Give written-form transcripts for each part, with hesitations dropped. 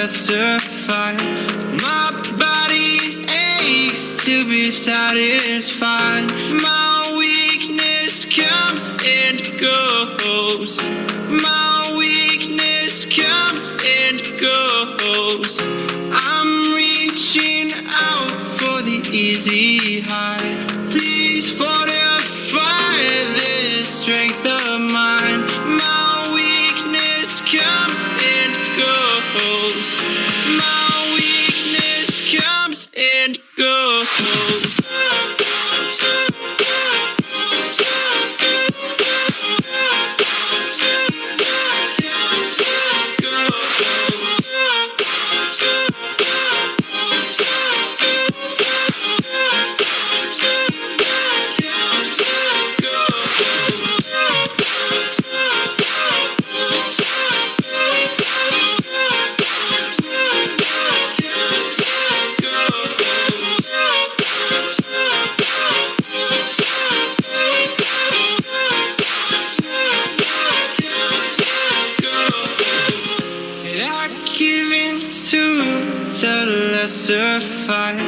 lesser fight. My body aches to be satisfied. My weakness comes and goes. My weakness comes and goes. I'm reaching out for the easy high. Please fortify this strength of mine. My weakness comes and goes. My weakness comes and goes. Fight.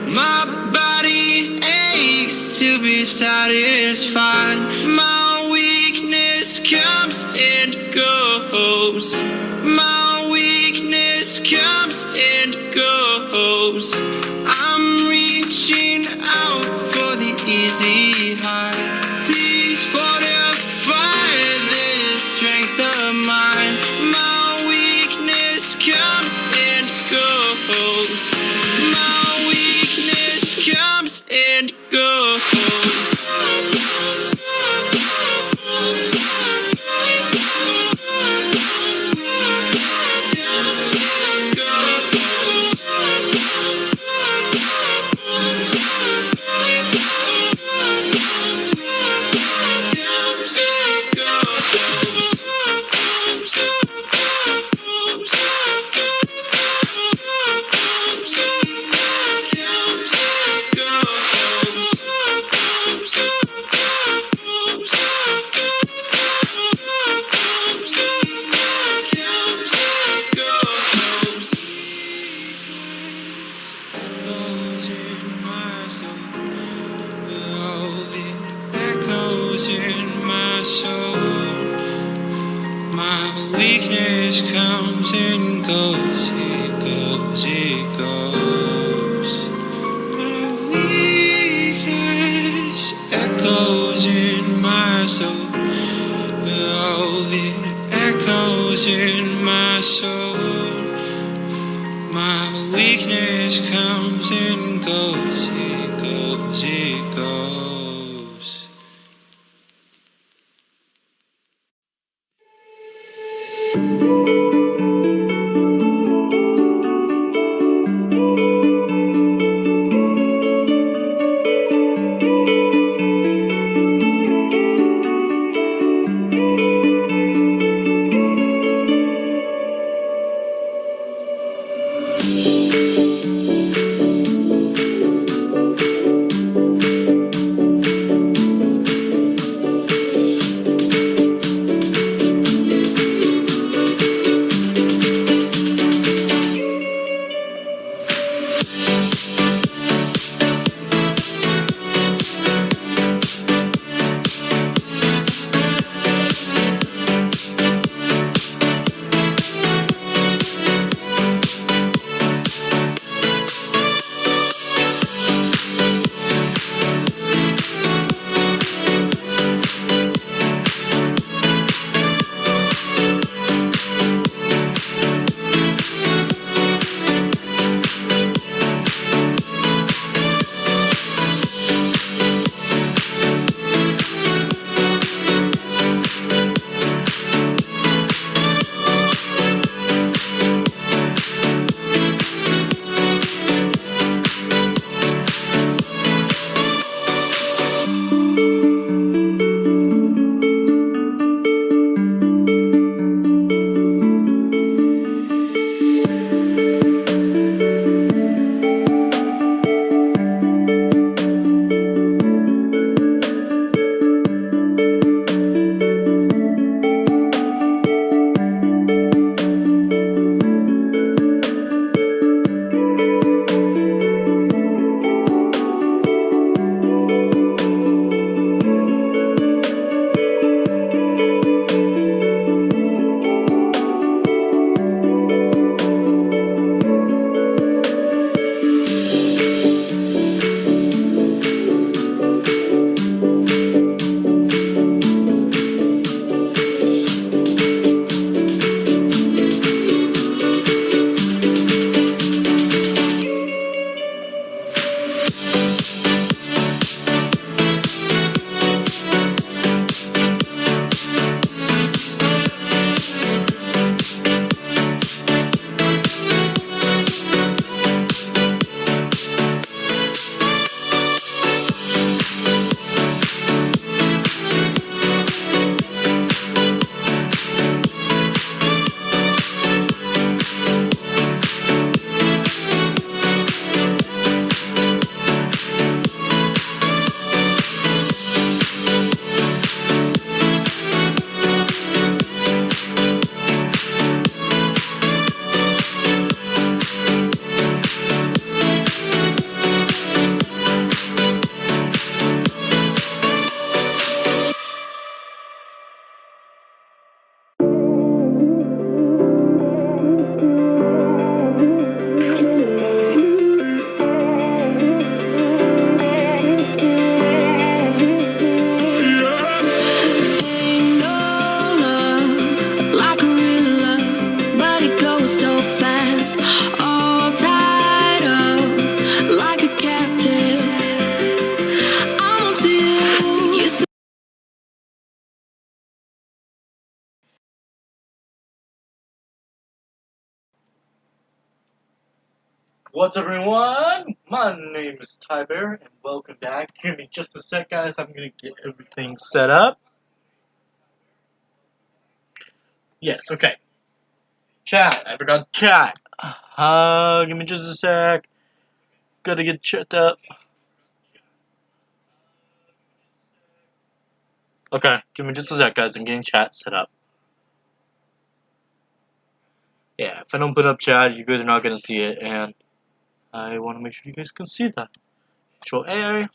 My body aches to be satisfied. My weakness comes and goes. My weakness comes and goes. I'm reaching out for the easy high. Please fortify this strength of mine. My weakness comes and goes. My weakness comes and goes. In my soul, my weakness comes and goes, it goes, it goes. My weakness echoes in my soul, oh, it echoes in my soul. My weakness comes and goes, it goes, it goes. What's up, everyone? My name is TyBear, and welcome back. Give me just a sec, guys. I'm gonna get everything set up. Yes, okay. Chat. I forgot chat. Give me just a sec. Gotta get chat up. Okay, give me just a sec, guys. I'm getting chat set up. Yeah, if I don't put up chat, you guys are not gonna see it, and I want to make sure you guys can see that. Control A.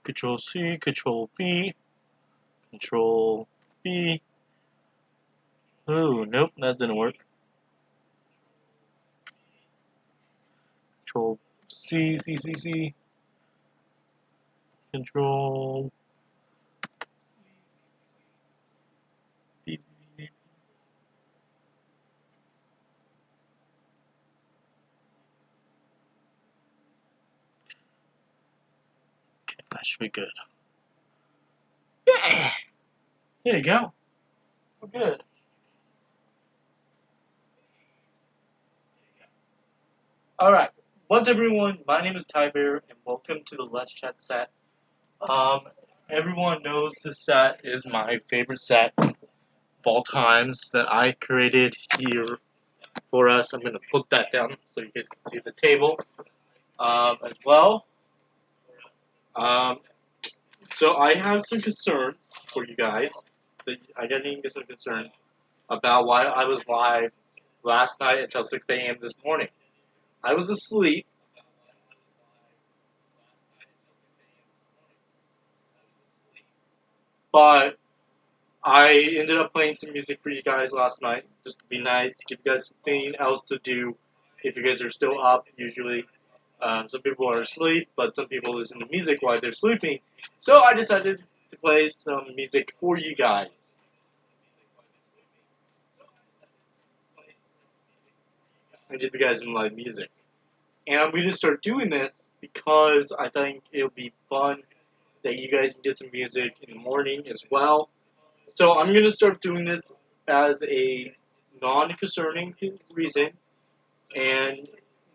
Control C. Control V. Control B. Oh, nope, that didn't work. Control C. C. Control B. Okay, that should be good. Yeah, there you go. We're good. Alright, what's everyone? My name is TyBear, and welcome to the Let's Chat set. Um, Everyone knows this set is my favorite set of all times that I created here for us. I'm going to put that down so you guys can see the table as well. Um, so I have some concerns for you guys. I got some concerns about why I was live last night until 6 a.m. this morning. I was asleep, but I ended up playing some music for you guys last night, just to be nice, give you guys something else to do if you guys are still up, usually. Some people are asleep, but some people listen to music while they're sleeping. So I decided to play some music for you guys. And give you guys some live music. And I'm going to start doing this because I think it'll be fun that you guys can get some music in the morning as well. So I'm going to start doing this as a non-concerning reason. And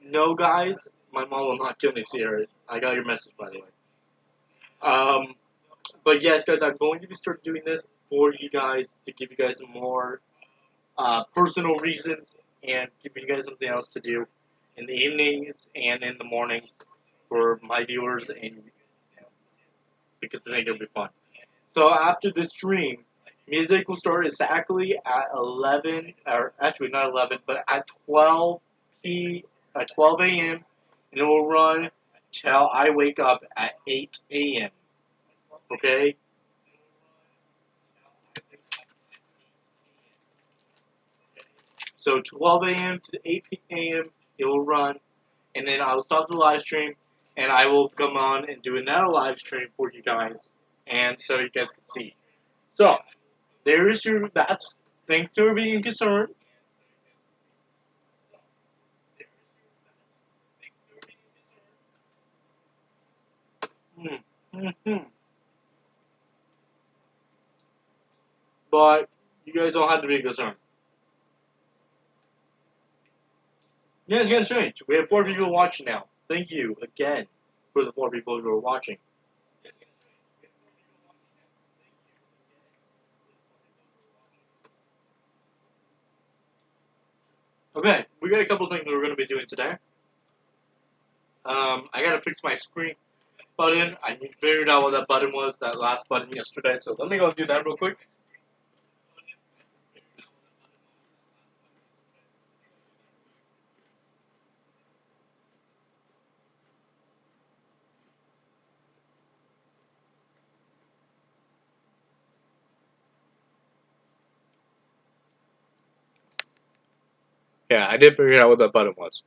no, guys, my mom will not kill me, Sierra. I got your message, by the way. Um, but yes, guys, I'm going to be start doing this for you guys to give you guys some more personal reasons and give you guys something else to do in the evenings and in the mornings for my viewers and because I think it'll be fun. So after this stream, music will start exactly at 11, or actually not 11, but at 12 a.m. and it will run till I wake up at 8 a.m. Okay? So 12 a.m. to 8 a.m. it will run, and then I will stop the live stream, and I will come on and do another live stream for you guys, and so you guys can see. So there is your. That's thanks for being concerned. Mm-hmm. But you guys don't have to be concerned. Yeah, it's getting strange. We have 4 people watching now. Thank you again for the 4 people who are watching. Okay, we got a couple things we're going to be doing today. I got to fix my screen button. I need to figure out what that button was, that last button yesterday. So let me go do that real quick. Yeah, I did figure out what that button was.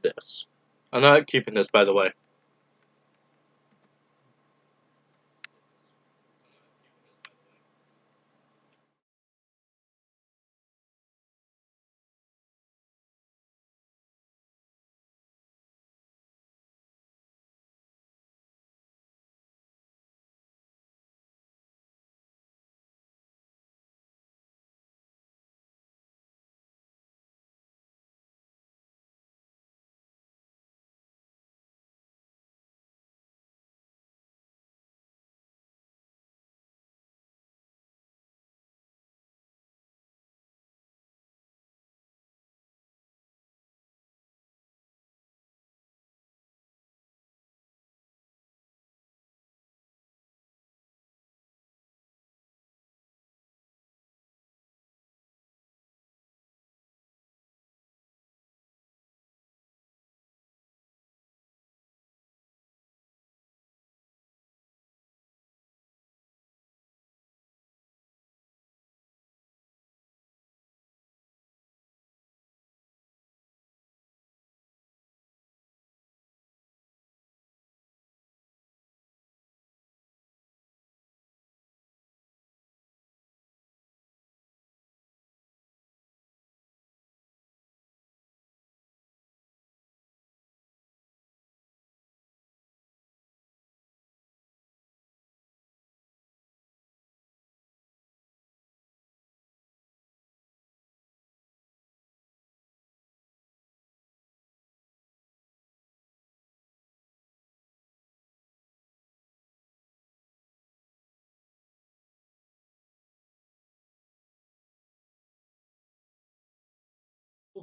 This. I'm not keeping this, by the way.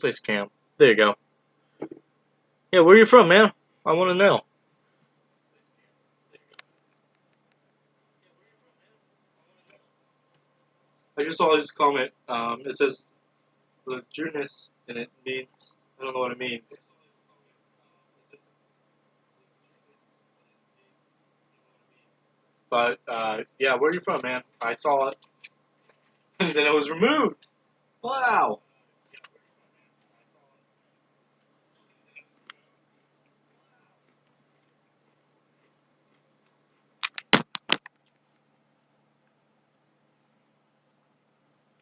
face cam. There you go. Yeah, where are you from, man? I want to know. I just saw his comment. It says legitness, and it means, I don't know what it means. But yeah, where are you from, man? I saw it, and then it was removed. Wow.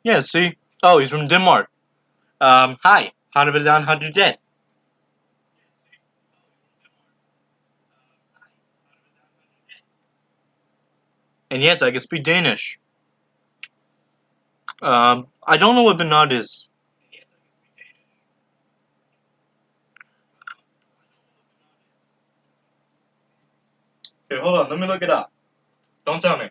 Yeah. See. Oh, he's from Denmark. Hi. How did it down? How did you get? And yes, I can speak Danish. I don't know what Benad is. Okay, hold on. Let me look it up. Don't tell me.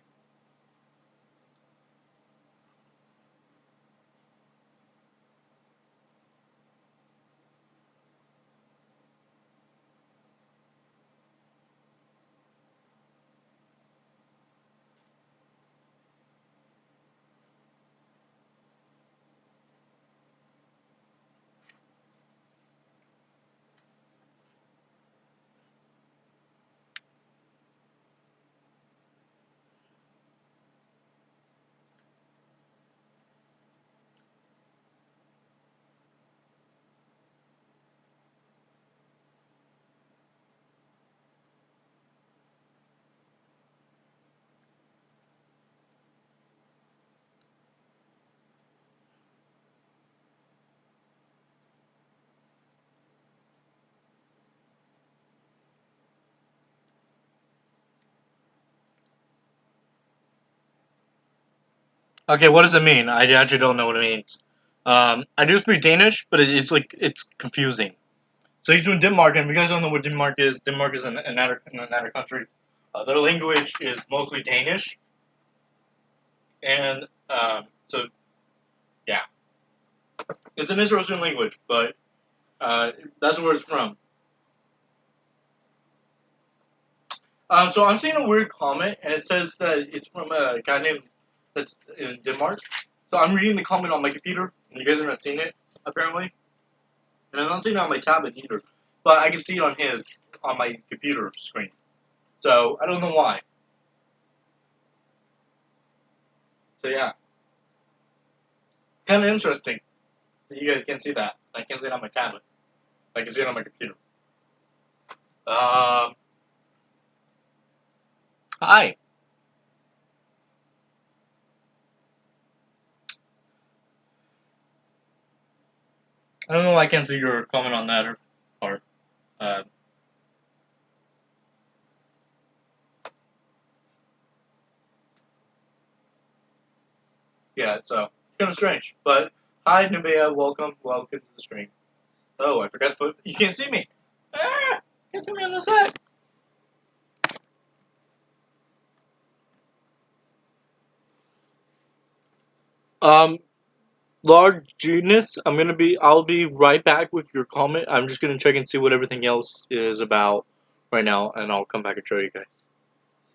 Okay, what does it mean? I actually don't know what it means. I do speak Danish, but it's like it's confusing. So he's from Denmark, and if you guys don't know what Denmark is another country. Their language is mostly Danish, and so yeah, it's an interesting language, but that's where it's from. So I'm seeing a weird comment, and it says that it's from a guy named that's in Denmark. So I'm reading the comment on my computer, and you guys are not seeing it apparently, and I'm not seeing it on my tablet either, but I can see it on my computer screen. So I don't know why. So yeah, kind of interesting that you guys can see that. I can't see it on my tablet. I can see it on my computer. Um, Hi. I don't know why I can't see your comment on that part. Uh, yeah, so it's kind of strange. But hi, Nubea. Welcome to the stream. Oh, I forgot to put. You can't see me. Ah, can't see me on the set. Um, Large Genius, I'll be right back with your comment. I'm just gonna check and see what everything else is about right now, and I'll come back and show you guys.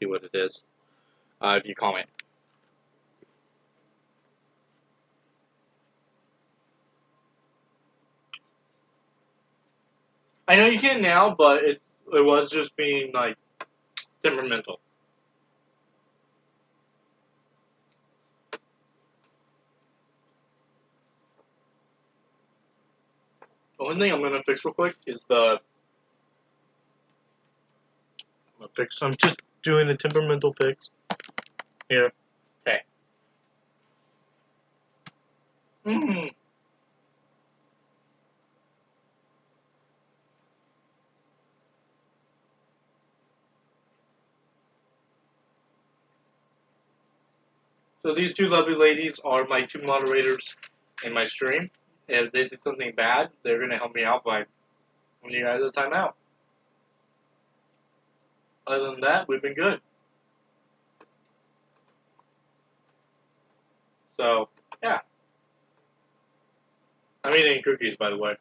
See what it is. If you comment. I know you can now, but it was just being like temperamental. The only thing I'm gonna fix real quick is I'm just doing the temperamental fix here. Okay. Mm. So these two lovely ladies are my two moderators in my stream. If they see something bad, they're gonna help me out by when you guys a timeout. Other than that, we've been good. So yeah. I'm eating cookies, by the way.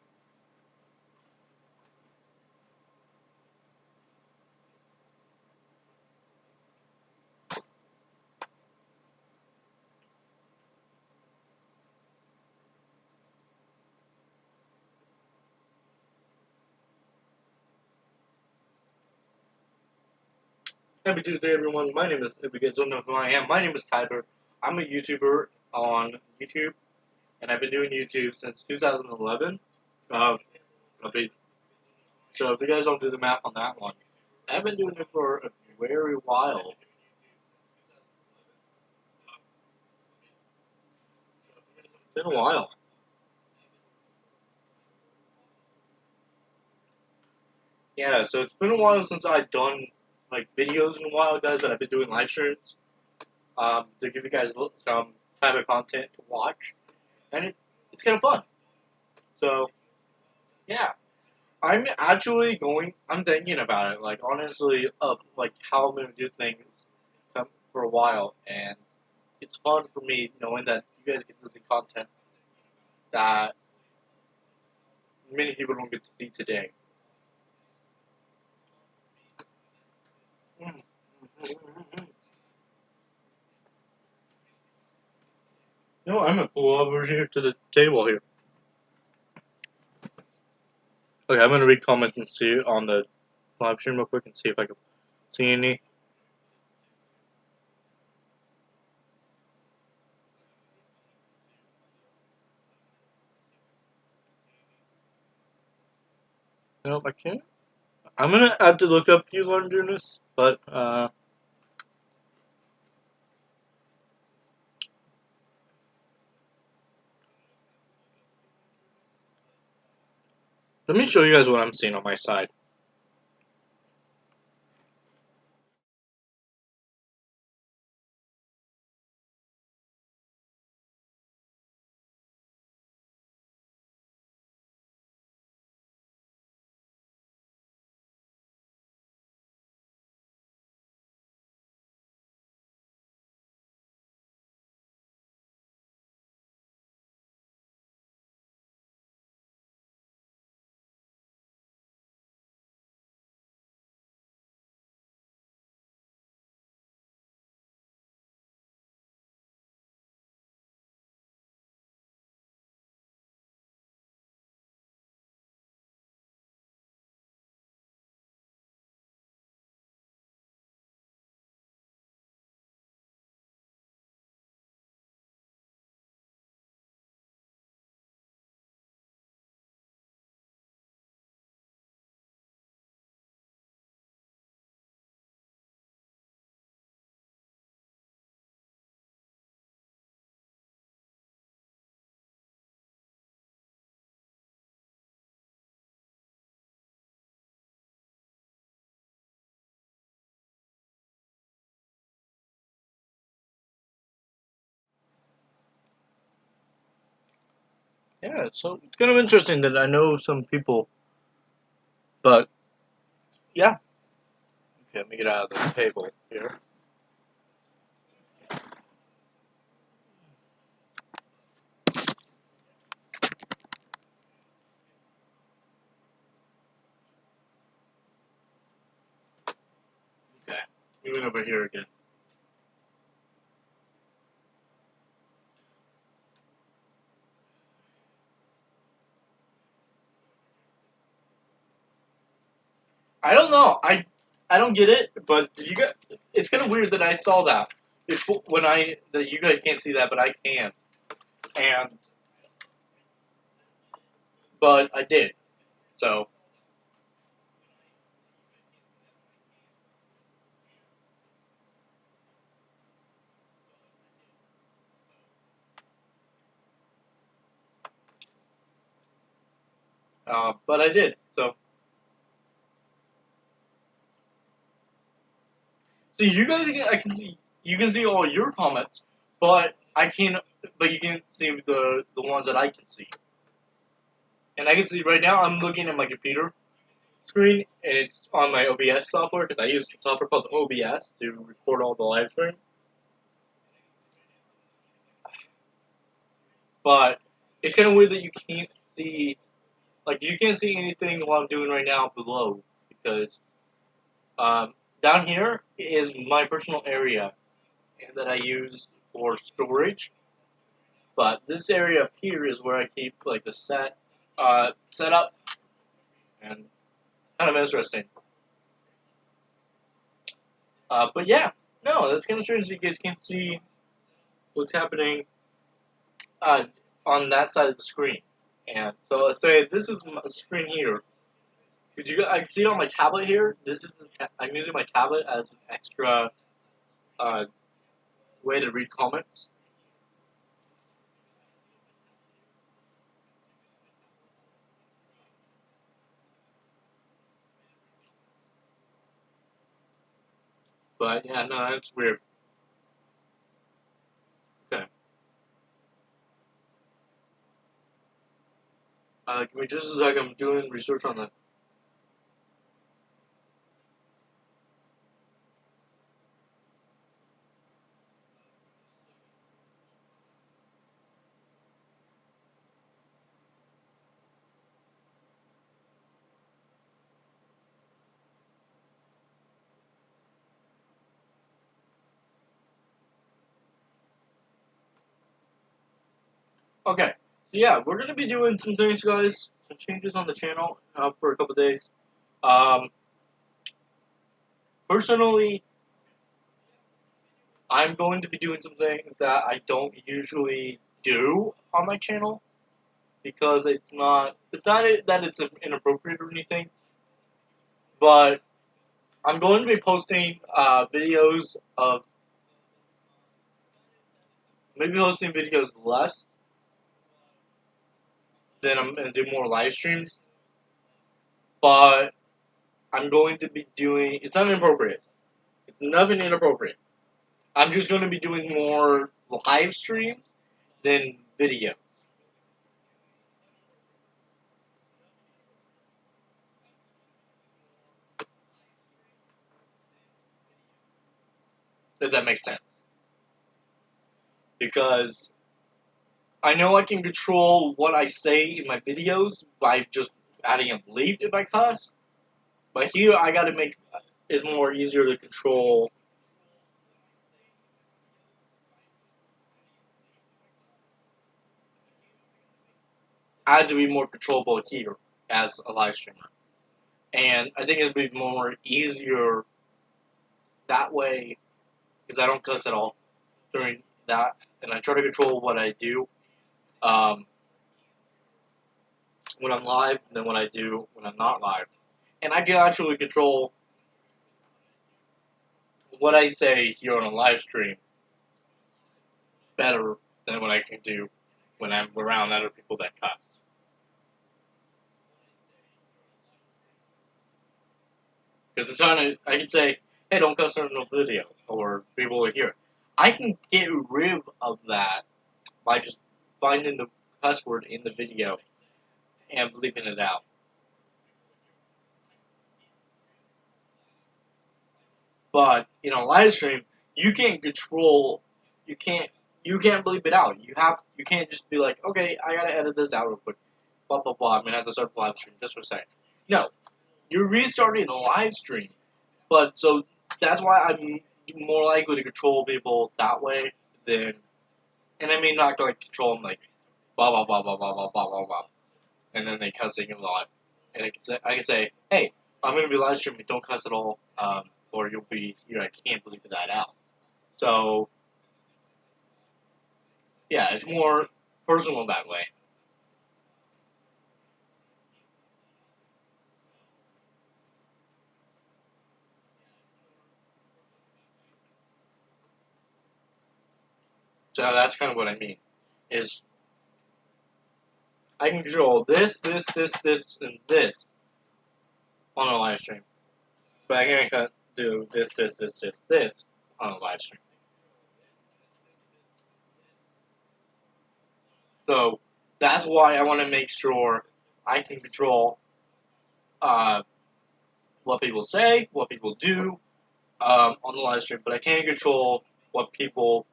Happy Tuesday, everyone. My name is, if you guys don't know who I am, my name is TyBear. I'm a YouTuber on YouTube, and I've been doing YouTube since 2011. Uh, so if you guys don't do the math on that one, I've been doing it for a very while. It's been a while. Yeah, so it's been a while since I've done like videos in a while, guys, but I've been doing live streams to give you guys some type of content to watch, and it's kind of fun. So yeah, I'm thinking about it, like honestly, of like how I'm gonna do things for a while, and it's fun for me knowing that you guys get to see content that many people don't get to see today. Mm. No, I'm gonna pull over here to the table here. Okay, I'm gonna read comments and see on the live stream real quick and see if I can see any. Nope, I can't. I'm gonna have to look up you learn doing this, but let me show you guys what I'm seeing on my side. Yeah, so it's kind of interesting that I know some people, but yeah. Okay, let me get out of the table here. Okay, moving over here again. I don't know. I don't get it, but you got. It's kind of weird that I saw that before that you guys can't see that, but I can, and but I did. So, but I did. So, see, you guys, I can see. You can see all your comments, but I can't. But you can see the ones that I can see, and I can see right now. I'm looking at my computer screen, and it's on my OBS software because I use a software called OBS to record all the live stream. But it's kind of weird that you can't see, like, you can't see anything while I'm doing right now below, because down here is my personal area that I use for storage. But this area up here is where I keep like the setup, and kind of interesting. But yeah, no, that's kind of strange. You guys can't see what's happening on that side of the screen. And so let's say this is my screen here. I can see it on my tablet here. I'm using my tablet as an extra uh, way to read comments. But yeah, no, that's weird. Okay. Give me just a second. I'm doing research on that. Okay, so yeah, we're gonna be doing some things, guys. Some changes on the channel for a couple days. Um, Personally, I'm going to be doing some things that I don't usually do on my channel because that it's inappropriate or anything, but I'm going to be posting videos of maybe posting videos less. Then I'm going to do more live streams, but I'm going to be doing. It's not inappropriate. It's nothing inappropriate. I'm just going to be doing more live streams than videos. If that makes sense. Because I know I can control what I say in my videos by just adding a bleep if I cuss. But here I gotta make it more easier to control. I had to be more controllable here as a live streamer. And I think it'd be more easier that way because I don't cuss at all during that. And I try to control what I do um, when I'm live than what I do when I'm not live. And I can actually control what I say here on a live stream better than what I can do when I'm around other people that cuss. Because it's I can say, hey, don't cuss in the video, or people will hear it. I can get rid of that by just finding the cuss word in the video and bleeping it out. But in a live stream, you can't control, you can't, you can't bleep it out. You can't just be like, okay, I gotta edit this out real quick. Blah blah blah. I'm gonna have to start the live stream just for a second. No, you're restarting the live stream. But so that's why I'm more likely to control people that way than, and I mean not like control them like blah blah blah blah blah blah blah blah blah, and then they cussing a lot, and I can say, hey, I'm gonna be live streaming, don't cuss at all, or you'll be, I can't believe that out. So yeah, it's more personal that way. So that's kind of what I mean. Is I can control this, and this on a live stream, but I can't do this on a live stream. So that's why I want to make sure I can control uh, what people say, what people do on the live stream, but I can't control what people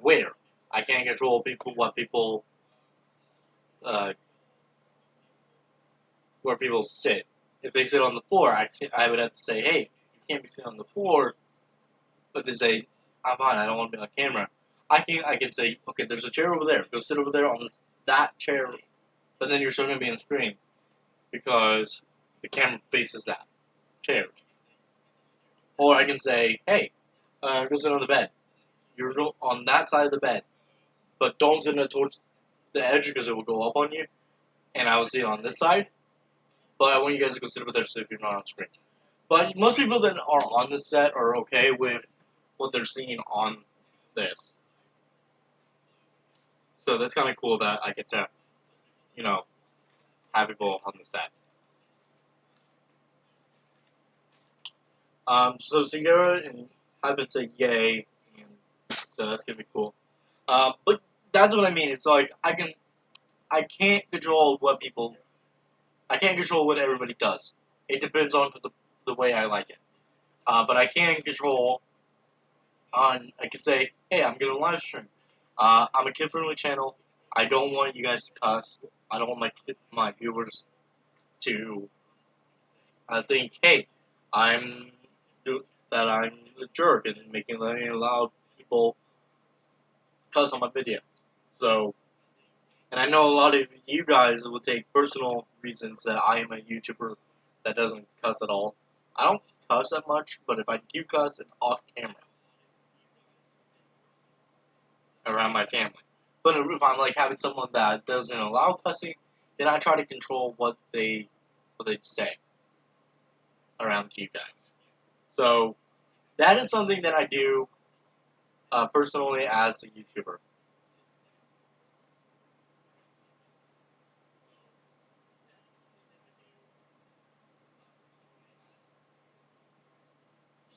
wear. I can't control what people uh, where people sit. If they sit on the floor, I would have to say, hey, you can't be sitting on the floor. But they say, I'm fine, I don't want to be on camera. I can say, okay, there's a chair over there. Go sit over there on that chair. But then you're still going to be on the screen because the camera faces that chair. Or I can say, hey, go sit on the bed. You're on that side of the bed. But don't sit towards the edge because it will go up on you. And I will sit on this side. But I want you guys to go sit over there so if you're not on screen. But most people that are on the set are okay with what they're seeing on this. So that's kind of cool that I get to, you know, have people on the set. So Segura and Ivan said yay, and so that's gonna be cool. But that's what I mean. It's like I can't control what people, I can't control what everybody does. It depends on the way I like it. But I can control I could say, hey, I'm gonna live stream. I'm a kid-friendly channel. I don't want you guys to cuss. I don't want my viewers to think, hey, I'm that I'm a jerk and letting loud people cuss on my videos. So, and I know a lot of you guys will take personal reasons that I am a YouTuber that doesn't cuss at all. I don't cuss that much, but if I do cuss, it's off camera around my family. But if I'm like having someone that doesn't allow cussing, then I try to control what they say around you guys. So that is something that I do personally as a YouTuber.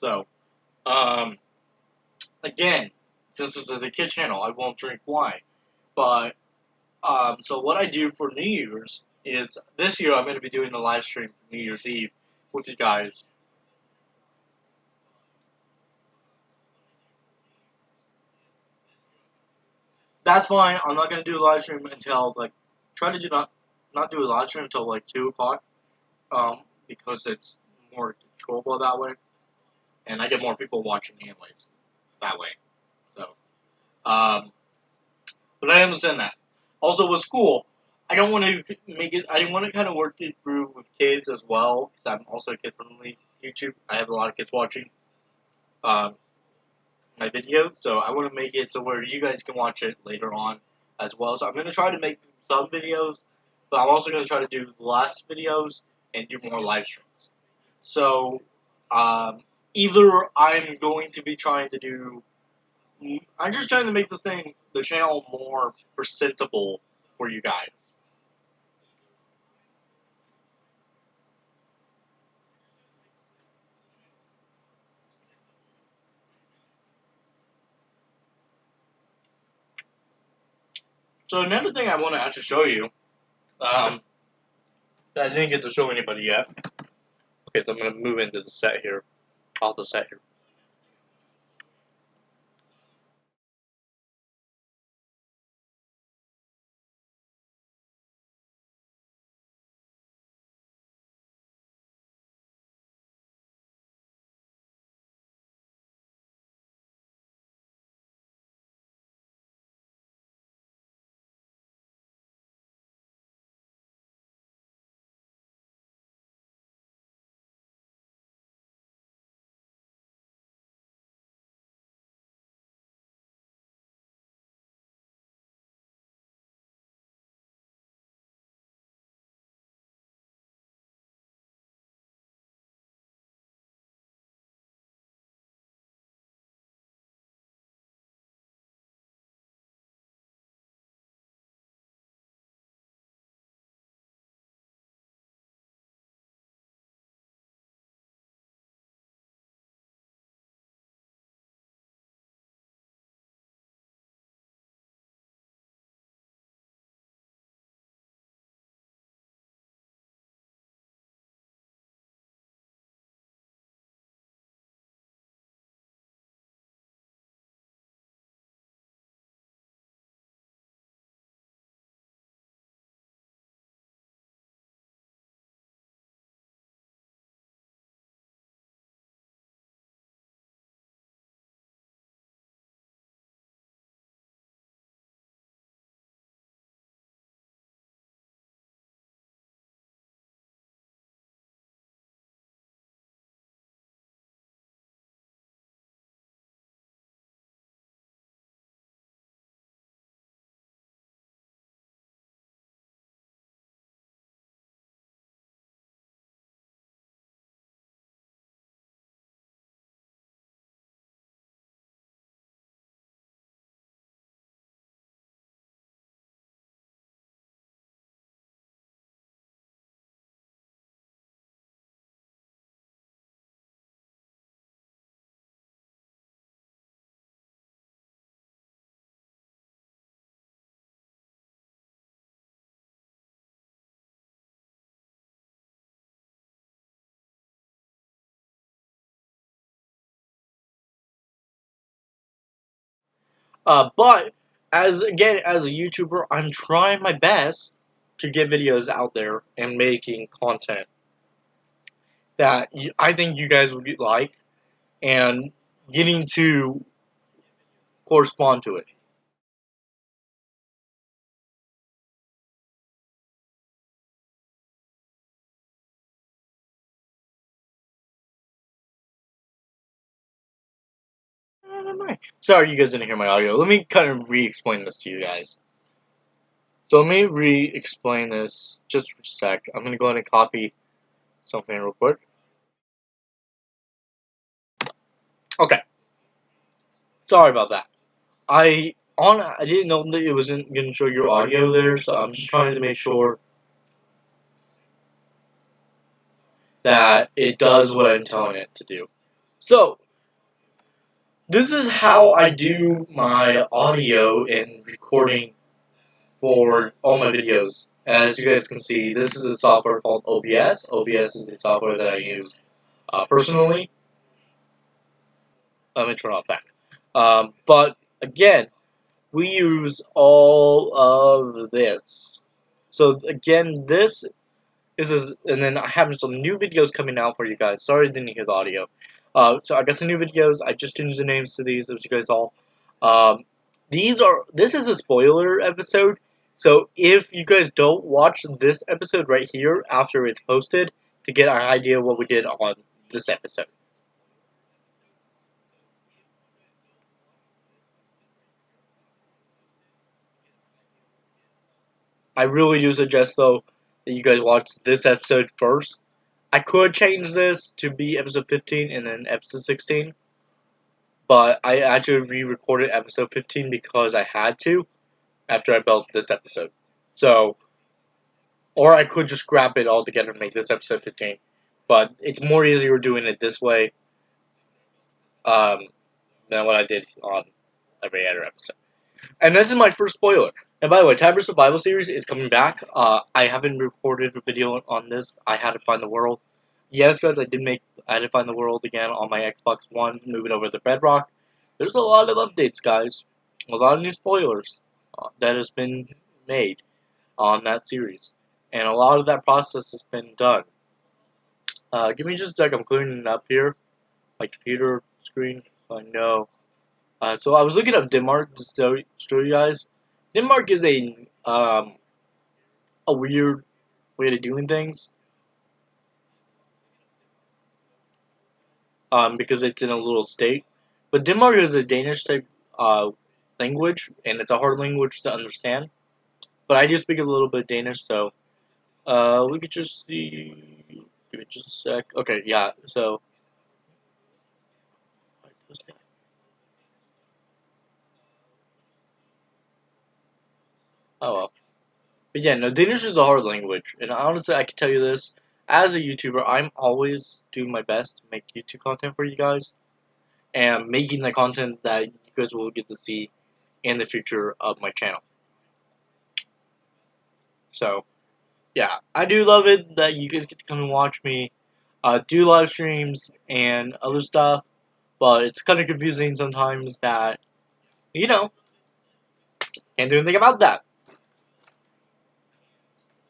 So, um, again, since this is a kid channel, I won't drink wine. But so what I do for New Year's is this year I'm going to be doing a live stream for New Year's Eve with you guys. That's fine. I'm not going to do a live stream until like try to do not do a live stream until like 2 o'clock. Because it's more controllable that way, and I get more people watching anyways that way. So, but I understand that. Also, with school, I don't want to make it. I want to kind of work it through with kids as well because I'm also a kid-friendly YouTube. I have a lot of kids watching um, my videos, so I want to make it so where you guys can watch it later on as well. So I'm going to try to make some videos, but I'm also going to try to do less videos and do more live streams. So either I'm going to be trying to do. I'm just trying to make the channel more presentable for you guys. So another thing I want to actually show you, that I didn't get to show anybody yet. Okay, so I'm going to move into the set here, off the set here. But as a YouTuber, I'm trying my best to get videos out there and making content that I think you guys would like, and getting to correspond to it. Sorry, you guys didn't hear my audio. Let me kind of re-explain this to you guys. So let me re-explain this just for a sec. I'm gonna go ahead and copy something real quick. Okay. Sorry about that. I didn't know that it wasn't gonna show your audio there, so I'm just trying to make sure that it does what I'm telling it to do. So this is how I do my audio and recording for all my videos. As you guys can see, this is a software called OBS. OBS is a software that I use personally. Let me turn off that. But again, we use all of this. So again, this and then I have some new videos coming out for you guys. Sorry I didn't hear the audio. So I got some new videos. I just changed the names to these, as you guys saw. This is a spoiler episode. So if you guys don't watch this episode right here after it's posted to get an idea of what we did on this episode. I really do suggest though that you guys watch this episode first. I could change this to be episode 15 and then episode 16. But I actually re-recorded episode 15 because I had to after I built this episode. So, or I could just scrap it all together and make this episode 15. But it's more easier doing it this way um, than what I did on every other episode. And this is my first spoiler. And by the way, TyBear Survival Series is coming back. I haven't recorded a video on this. I had to find the world. Yes, guys, I did find the world again on my Xbox One, moving over to Bedrock. There's a lot of updates, guys. A lot of new spoilers that has been made on that series. And a lot of that process has been done. Give me just a sec, I'm cleaning it up here. My computer screen, I know. So I was looking up Denmark to show you guys. Denmark is a weird way of doing things. Because it's in a little state. But Denmark is a Danish type language, and it's a hard language to understand. But I do speak a little bit Danish, so we could just see. Give me just a sec. Okay, yeah. So. Oh well. But yeah, no, Danish is a hard language, and honestly, I can tell you this: as a YouTuber, I'm always doing my best to make YouTube content for you guys, and making the content that you guys will get to see in the future of my channel. So. Yeah, I do love it that you guys get to come and watch me do live streams and other stuff, but it's kind of confusing sometimes that, you know, can't do anything about that.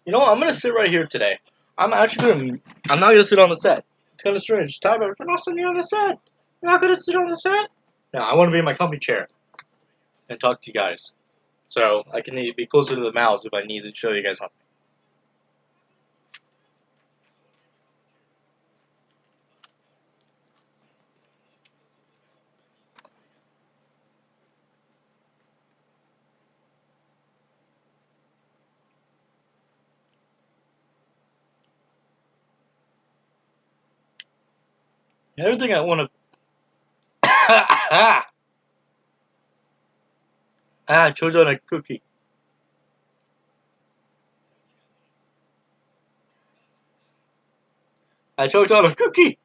You know what, I'm going to sit right here today. I'm not going to sit on the set. It's kind of strange. Tyler, you're not sitting on the set. You're not going to sit on the set? No, I want to be in my comfy chair and talk to you guys. So I can be closer to the mouse if I need to show you guys something. The other thing I want to... I choked on a cookie. I choked on a cookie.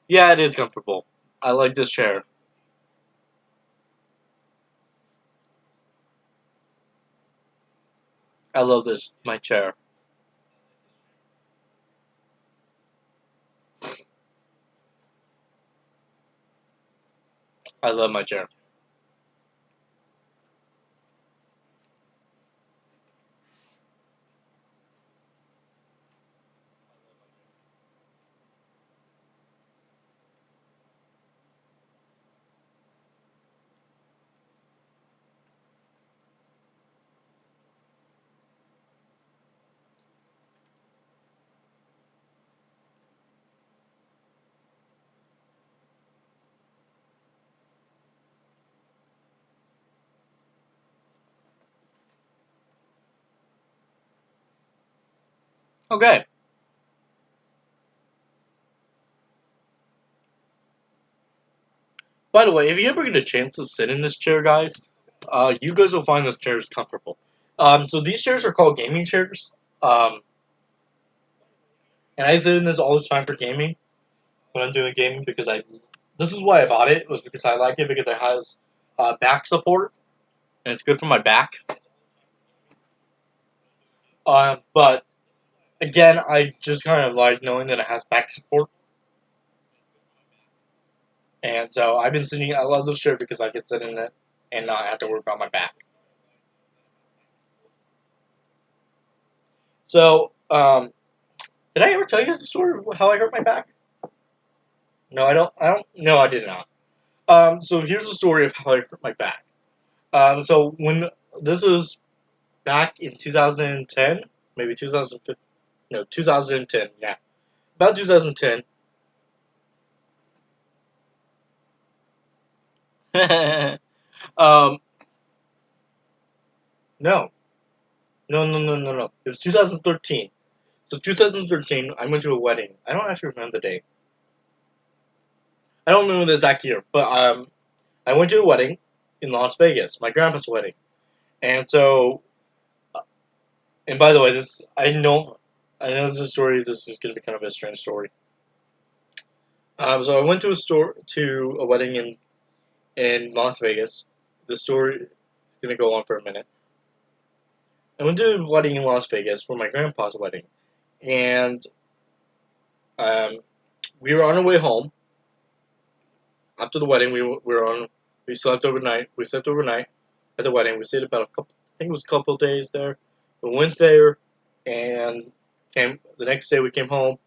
Yeah, it is comfortable. I like this chair. I love my chair. I love my chair. Okay. By the way, if you ever get a chance to sit in this chair, guys, you guys will find this chair is comfortable. So these chairs are called gaming chairs. And I sit in this all the time for gaming when I'm doing gaming because this is why I bought it, was because I like it because it has back support and it's good for my back. But again, I just kind of like knowing that it has back support. And so I've been sitting, I love this chair because I can sit in it and not have to worry about my back. So, did I ever tell you the story of how I hurt my back? No, no, I did not. So here's the story of how I hurt my back. So when this was back in 2010, maybe 2015, no, 2010, yeah, about 2010. um, no, no. It was 2013. So 2013, I went to a wedding. I don't actually remember the date. I don't remember the exact year, but I went to a wedding in Las Vegas, my grandpa's wedding, and so. And by the way, I know this is a story. This is going to be kind of a strange story. So I went to a wedding in Las Vegas. The story is going to go on for a minute. I went to a wedding in Las Vegas for my grandpa's wedding, and um, we were on our way home. After the wedding, we slept overnight. We slept overnight at the wedding. We stayed about a couple. I think it was a couple of days there. We went there, and came the next day. We came home,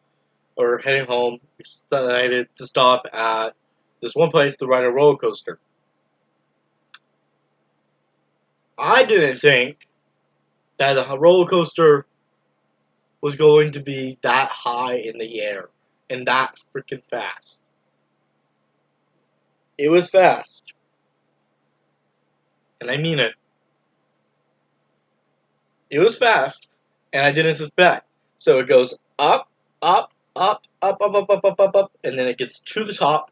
or heading home. We decided to stop at this one place to ride a roller coaster. I didn't think that the roller coaster was going to be that high in the air and that freaking fast. It was fast, and I mean it. It was fast, and I didn't suspect. So it goes up, up, and then it gets to the top,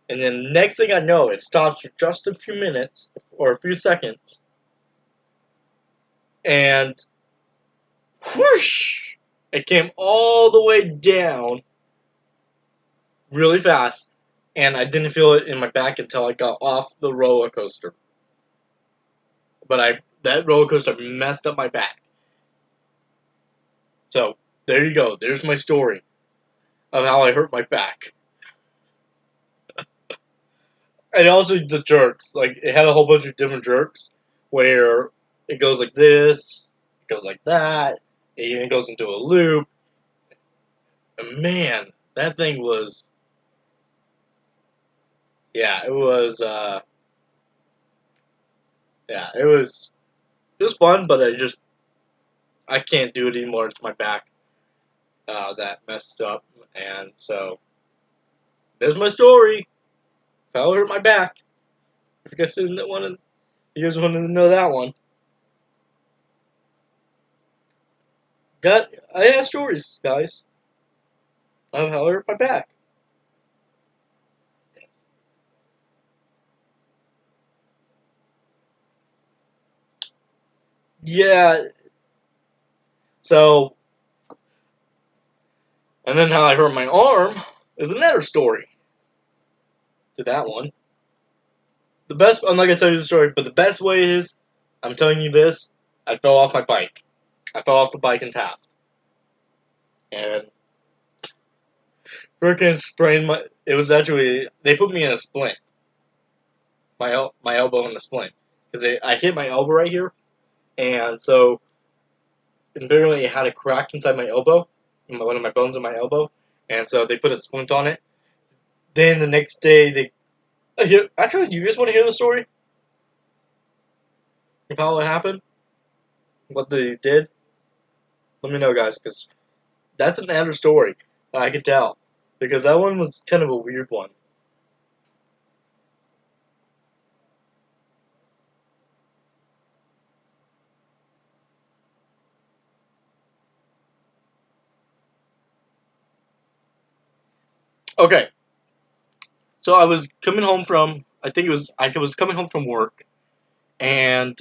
and then next thing I know, it stops for just a few minutes or a few seconds, and whoosh! It came all the way down really fast, and I didn't feel it in my back until I got off the roller coaster. But that roller coaster messed up my back. So there you go. There's my story of how I hurt my back. And also the jerks. Like it had a whole bunch of different jerks where it goes like this, it goes like that, it even goes into a loop. And man, that thing was, yeah, it was, yeah, it was fun, but I can't do it anymore. It's my back that messed up, and so there's my story. How I hurt my back. If you guys wanted to know that one. I have stories, guys, of how I hurt my back. Yeah. So, and then how I hurt my arm is another story to that one. I'm not gonna tell you the story, but the best way is, I'm telling you this, I fell off my bike. I fell off the bike in Taft. And freaking sprained it was actually, they put me in a splint. my elbow in the splint because I hit my elbow right here, and so apparently it had a crack inside my elbow, one of my bones in my elbow, and so they put a splint on it. Then the next day actually, do you guys want to hear the story of how it happened? What they did? Let me know, guys, because that's another story that I could tell. Because that one was kind of a weird one. Okay, so I was coming home from, I was coming home from work, and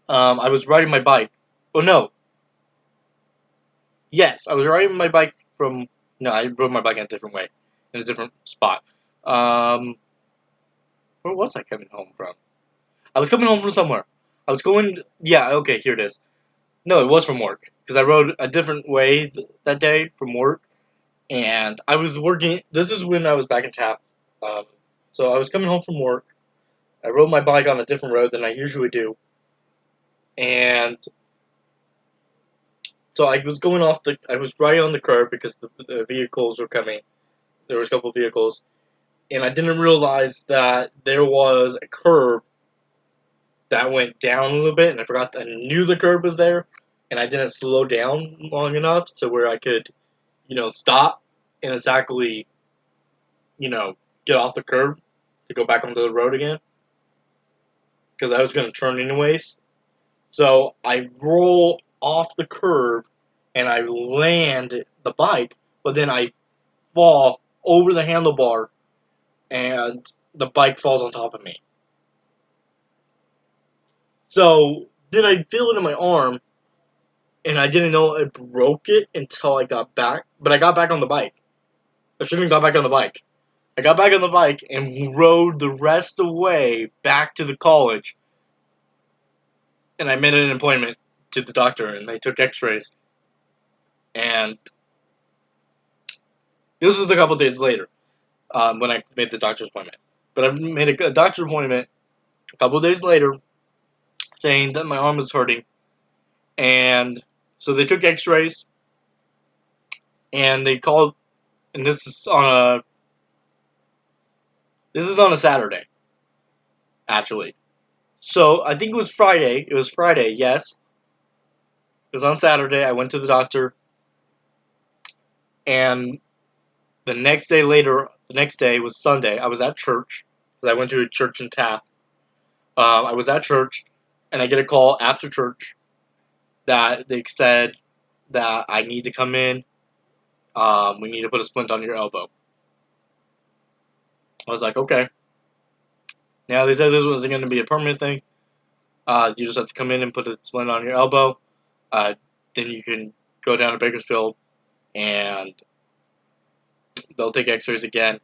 I was riding my bike. Oh no, yes, I was riding my bike from. No, I rode my bike in a different way, in a different spot. Um, where was I coming home from? I was coming home from somewhere. I was going. Yeah, okay, here it is. No, it was from work because I rode a different way that day from work, and I was working. This is when I was back in Taft. Um, so I was coming home from work. I rode my bike on a different road than I usually do, and so I was going off the. I was riding on the curb because the vehicles were coming. There was a couple of vehicles, and I didn't realize that there was a curb that went down a little bit, and I knew the curb was there, and I didn't slow down long enough to where I could, stop and exactly, you know, get off the curb to go back onto the road again, because I was going to turn anyways. So I roll off the curb, and I land the bike, but then I fall over the handlebar, and the bike falls on top of me. So then I feel it in my arm, and I didn't know I broke it until I got back. But I got back on the bike. I shouldn't have got back on the bike. I got back on the bike and rode the rest of the way back to the college. And I made an appointment to the doctor, and they took x-rays. And this was a couple days later when I made the doctor's appointment. But I made a doctor's appointment a couple days later saying that my arm was hurting. And so they took x-rays, and they called, and this is on a Saturday, actually. So I think it was Friday. It was Friday, yes. It was on Saturday. I went to the doctor, and the next day was Sunday. I was at church because I went to a church in Taft. I was at church, and I get a call after church that they said that I need to come in. We need to put a splint on your elbow. I was like, okay. Now they said this wasn't going to be a permanent thing. You just have to come in and put a splint on your elbow. Then you can go down to Bakersfield, and they'll take x-rays again.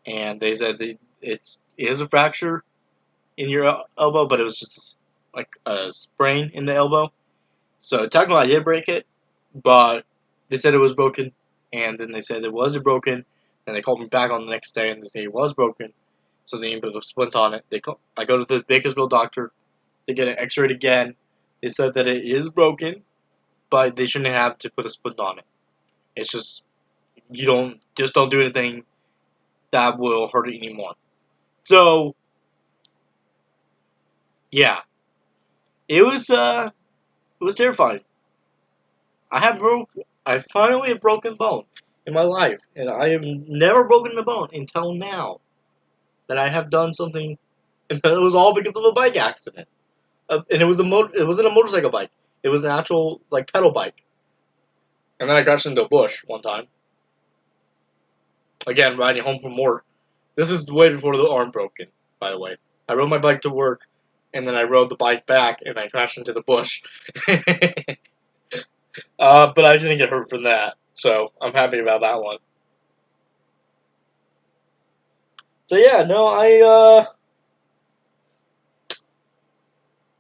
And they said that it is a fracture in your elbow, but it was just like a sprain in the elbow. So technically I did break it, but they said it was broken, and then they said it wasn't broken, and they called me back on the next day and they said it was broken, so they put a splint on it. I go to the Bakersfield doctor, they get it x-rayed again. They said that it is broken, but they shouldn't have to put a splint on it. It's just, don't do anything that will hurt it anymore. So, yeah, it was terrifying. I finally have broken bone in my life, and I have never broken a bone until now. That I have done something, and it was all because of a bike accident. And it wasn't a motorcycle bike. It was an actual pedal bike. And then I crashed into a bush one time. Again, riding home from work. This is way before the arm broken, by the way. I rode my bike to work, and then I rode the bike back, and I crashed into the bush. But I didn't get hurt from that, so I'm happy about that one. So yeah, no,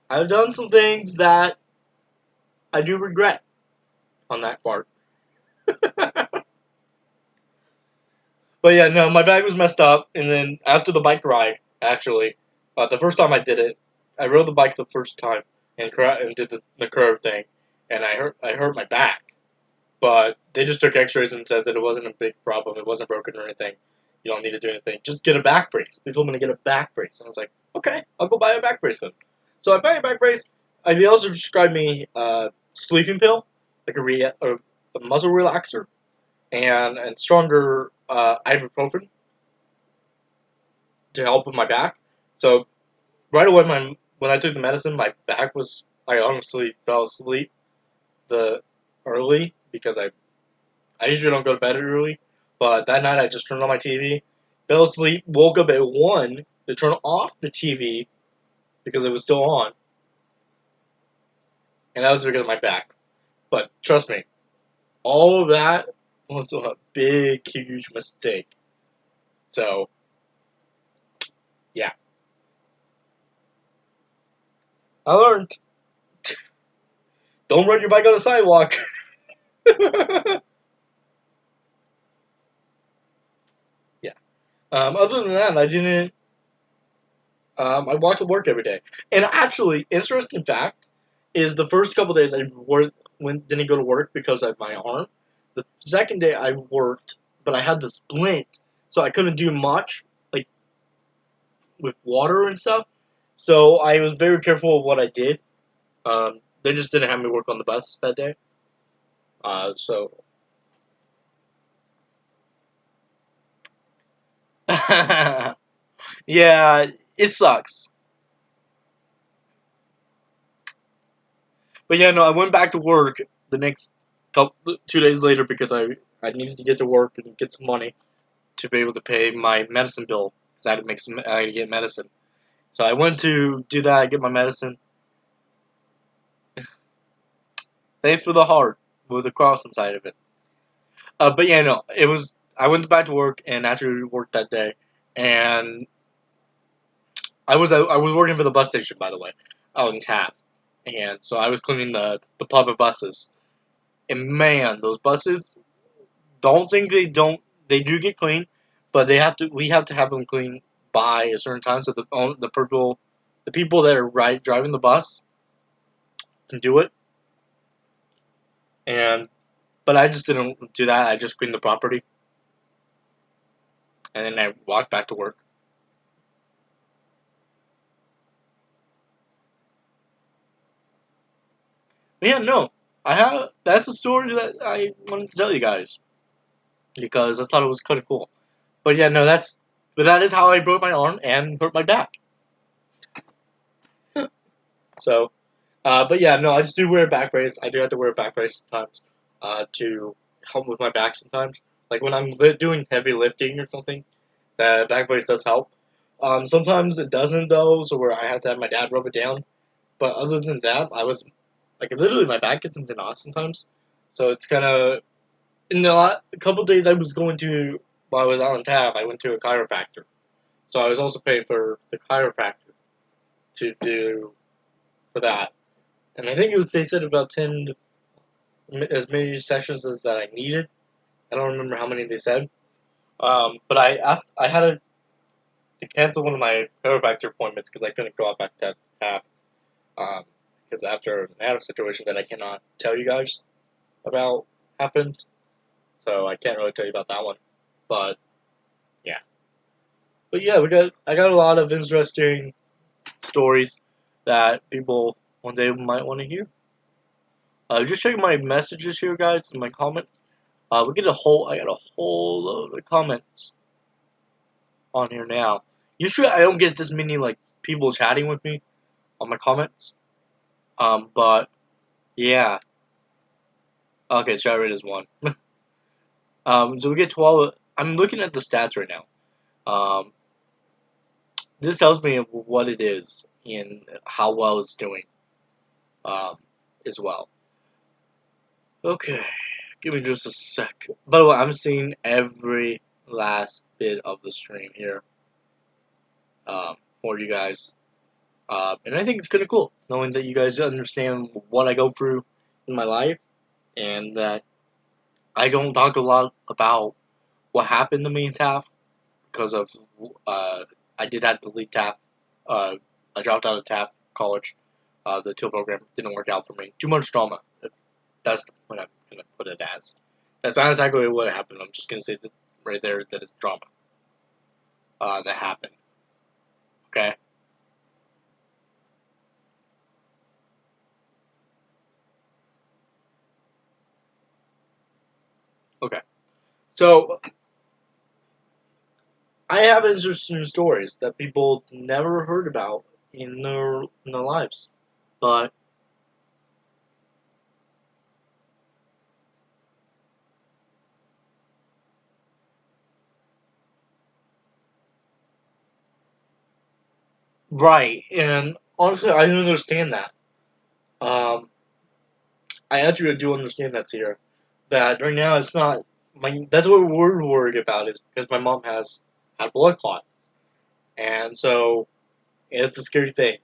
I've done some things that I do regret on that part. But yeah, no, my bag was messed up, and then after the bike ride, actually. The first time I did it, I rode the bike the first time and did the curve thing, and I hurt my back. But they just took X-rays and said that it wasn't a big problem. It wasn't broken or anything. You don't need to do anything. Just get a back brace. They told me to get a back brace, and I was like, okay, I'll go buy a back brace then. So I buy a back brace. They also prescribed me a sleeping pill, like a muscle relaxer, and stronger ibuprofen to help with my back. So right away, when I took the medicine, my back was. I honestly fell asleep early because I usually don't go to bed early, but that night I just turned on my TV, fell asleep, woke up at 1 to turn off the TV because it was still on, and that was because of my back. But trust me, all of that was a big, huge mistake. So, yeah. I learned. Don't ride your bike on the sidewalk. Yeah. Other than that, I didn't. I walked to work every day. And actually, interesting fact is the first couple days I didn't go to work because of my arm. The second day I worked, but I had the splint, so I couldn't do much, like with water and stuff. So I was very careful of what I did. They just didn't have me work on the bus that day. So yeah, it sucks. But yeah, no, I went back to work the next 2 days later because I needed to get to work and get some money to be able to pay my medicine bill because I had to get medicine. So I went to do that, get my medicine. Thanks for the heart with a cross inside of it. But yeah, no, it was. I went back to work and actually worked that day, and I was working for the bus station, by the way, out in Taft, and so I was cleaning the public buses. And man, those buses don't think they do get clean, but we have to have them clean by a certain time so the people that are driving the bus can do it. And but I just didn't do that. I just cleaned the property and then I walked back to work. But yeah, no, that's the story that I wanted to tell you guys because I thought it was kind of cool. But yeah, no, but that is how I broke my arm and hurt my back. So, but yeah, no, I just do wear a back brace. I do have to wear a back brace sometimes to help with my back sometimes. Like when I'm doing heavy lifting or something, the back brace does help. Sometimes it doesn't though, so where I have to have my dad rub it down. But other than that, I was like literally my back gets into knots sometimes. So it's kind of a couple days I was going to while I was out on tab, I went to a chiropractor. So I was also paying for the chiropractor to do for that. And I think they said about 10 as many sessions as that I needed. I don't remember how many they said. But I had to cancel one of my chiropractor appointments because I couldn't go out back to Taft. Because after I had a situation that I cannot tell you guys about happened, so I can't really tell you about that one. But yeah, I got a lot of interesting stories that people one day might want to hear. Just checking my messages here, guys, and my comments. I got a whole load of comments on here now. Usually I don't get this many like people chatting with me on my comments. But yeah. Okay, chat rate is 1. So we get 12. I'm looking at the stats right now. This tells me what it is and how well it's doing. As well. Okay, give me just a sec. By the way, I'm seeing every last bit of the stream here. For you guys. And I think it's kind of cool knowing that you guys understand what I go through in my life and that I don't talk a lot about what happened to me in Taft because of I did have to leave TAF. I dropped out of TAF college. The TEAL program didn't work out for me. Too much drama. That's what I'm gonna put it as. That's not exactly what happened. I'm just gonna say that right there that it's drama. That happened. Okay. Okay. So I have interesting stories that people never heard about in their lives, but right. And honestly, I understand that. Um, I actually do understand that, Sierra. That right now it's not my. That's what we're worried about is because my mom has had blood clots, and so it's a scary thing.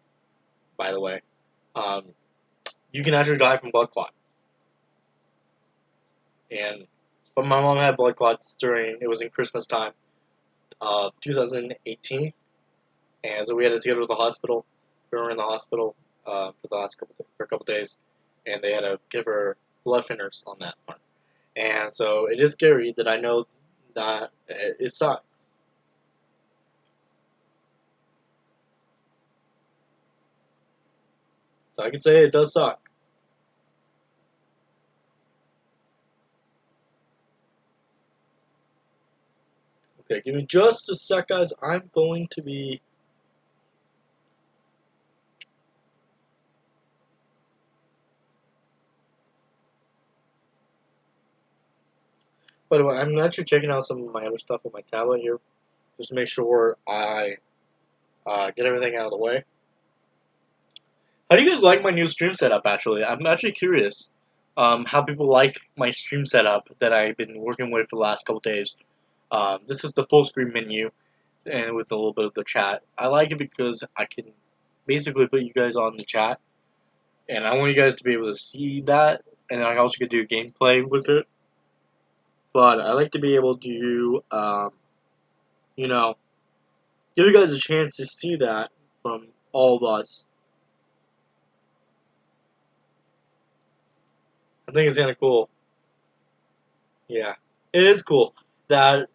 By the way, um, you can actually die from blood clot. And but my mom had blood clots during it was in Christmas time of 2018, and so we had to go to the hospital. We were in the hospital for the last for a couple days, and they had to give her blood thinners on that part. And so it is scary that I know that it sucks. So I can say it does suck. Okay, give me just a sec, guys. I'm going to be. By the way, I'm actually checking out some of my other stuff on my tablet here, just to make sure I get everything out of the way. How do you guys like my new stream setup? Actually, I'm actually curious how people like my stream setup that I've been working with for the last couple days. This is the full screen menu, and with a little bit of the chat. I like it because I can basically put you guys on the chat, and I want you guys to be able to see that, and I also could do gameplay with it. But I like to be able to, you know, give you guys a chance to see that from all of us. I think it's kind of cool. Yeah, it is cool that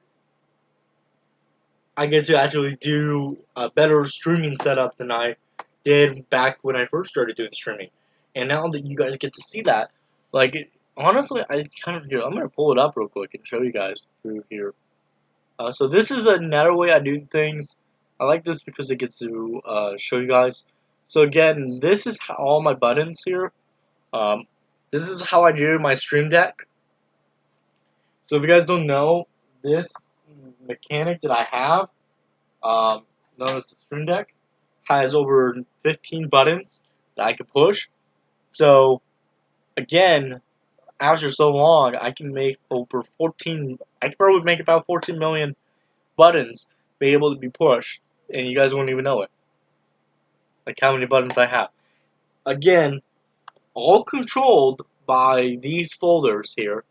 I get to actually do a better streaming setup than I did back when I first started doing streaming. And now that you guys get to see that, like, honestly, I kind of here. I'm gonna pull it up real quick and show you guys through here. So this is another way I do things. I like this because it gets to show you guys. So again, this is how, all my buttons here. Um, this is how I do my stream deck. So if you guys don't know, this mechanic that I have, known as the stream deck, has over 15 buttons that I can push. So again, after so long, I can make over 14. I can probably make about 14 million buttons be able to be pushed, and you guys won't even know it. Like how many buttons I have. Again, all controlled by these folders here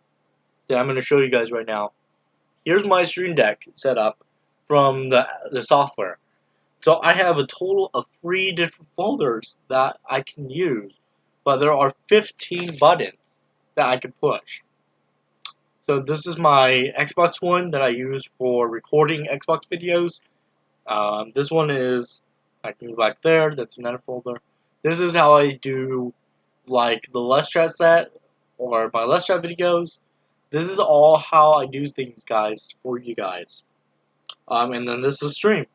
that I'm going to show you guys right now. Here's my stream deck set up from the software. So I have a total of 3 different folders that I can use, but there are 15 buttons that I can push. So this is my Xbox One that I use for recording Xbox videos. This one is, I can go back there, that's another folder. This is how I do like the Let's Chat set or my Let's Chat videos. This is all how I do things, guys, for you guys. And then this is stream.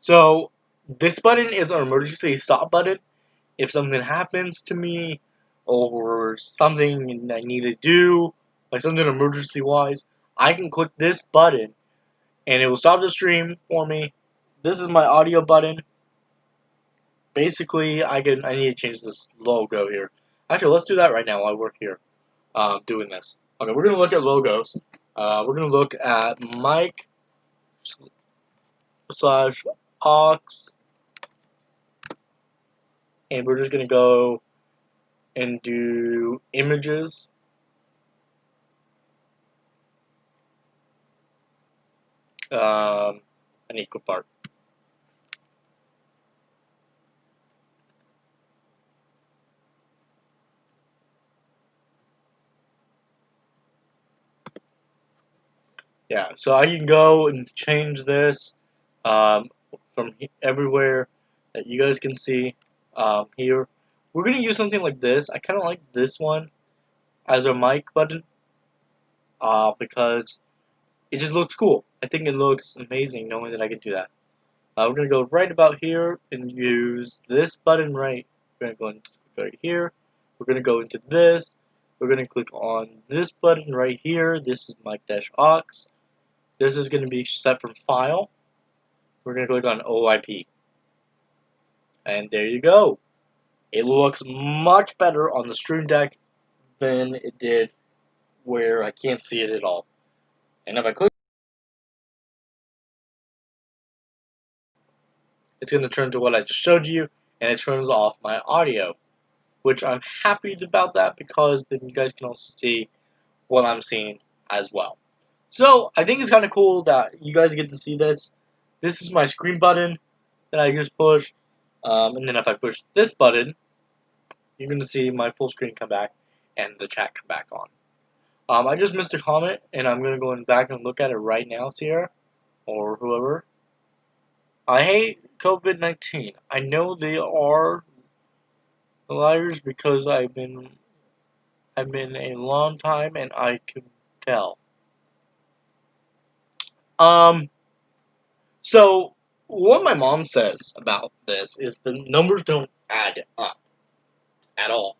So this button is an emergency stop button. If something happens to me or something I need to do, like something emergency wise, I can click this button and it will stop the stream for me. This is my audio button. Basically, I need to change this logo here. Actually, let's do that right now while I work here doing this. Okay, we're gonna look at logos. We're gonna look at mic slash aux, and we're just gonna go and do images. An equal part. Yeah, so I can go and change this from everywhere that you guys can see here. We're going to use something like this. I kind of like this one as our mic button because it just looks cool. I think it looks amazing knowing that I can do that. We're going to go right about here and use this button right. We're going to go right here. We're going to go into this. We're going to click on this button right here. This is mic-aux. This is going to be set from file. We're going to click on OIP. And there you go. It looks much better on the Stream Deck than it did where I can't see it at all. And if I click, it's going to turn to what I just showed you, and it turns off my audio, which I'm happy about that because then you guys can also see what I'm seeing as well. So I think it's kind of cool that you guys get to see this. This is my screen button that I just push, and then if I push this button, you're going to see my full screen come back and the chat come back on. I just missed a comment, and I'm going to go back and look at it right now, Sierra, or whoever. I hate COVID-19. I know they are liars because I've been a long time, and I can tell. So what my mom says about this is the numbers don't add up at all.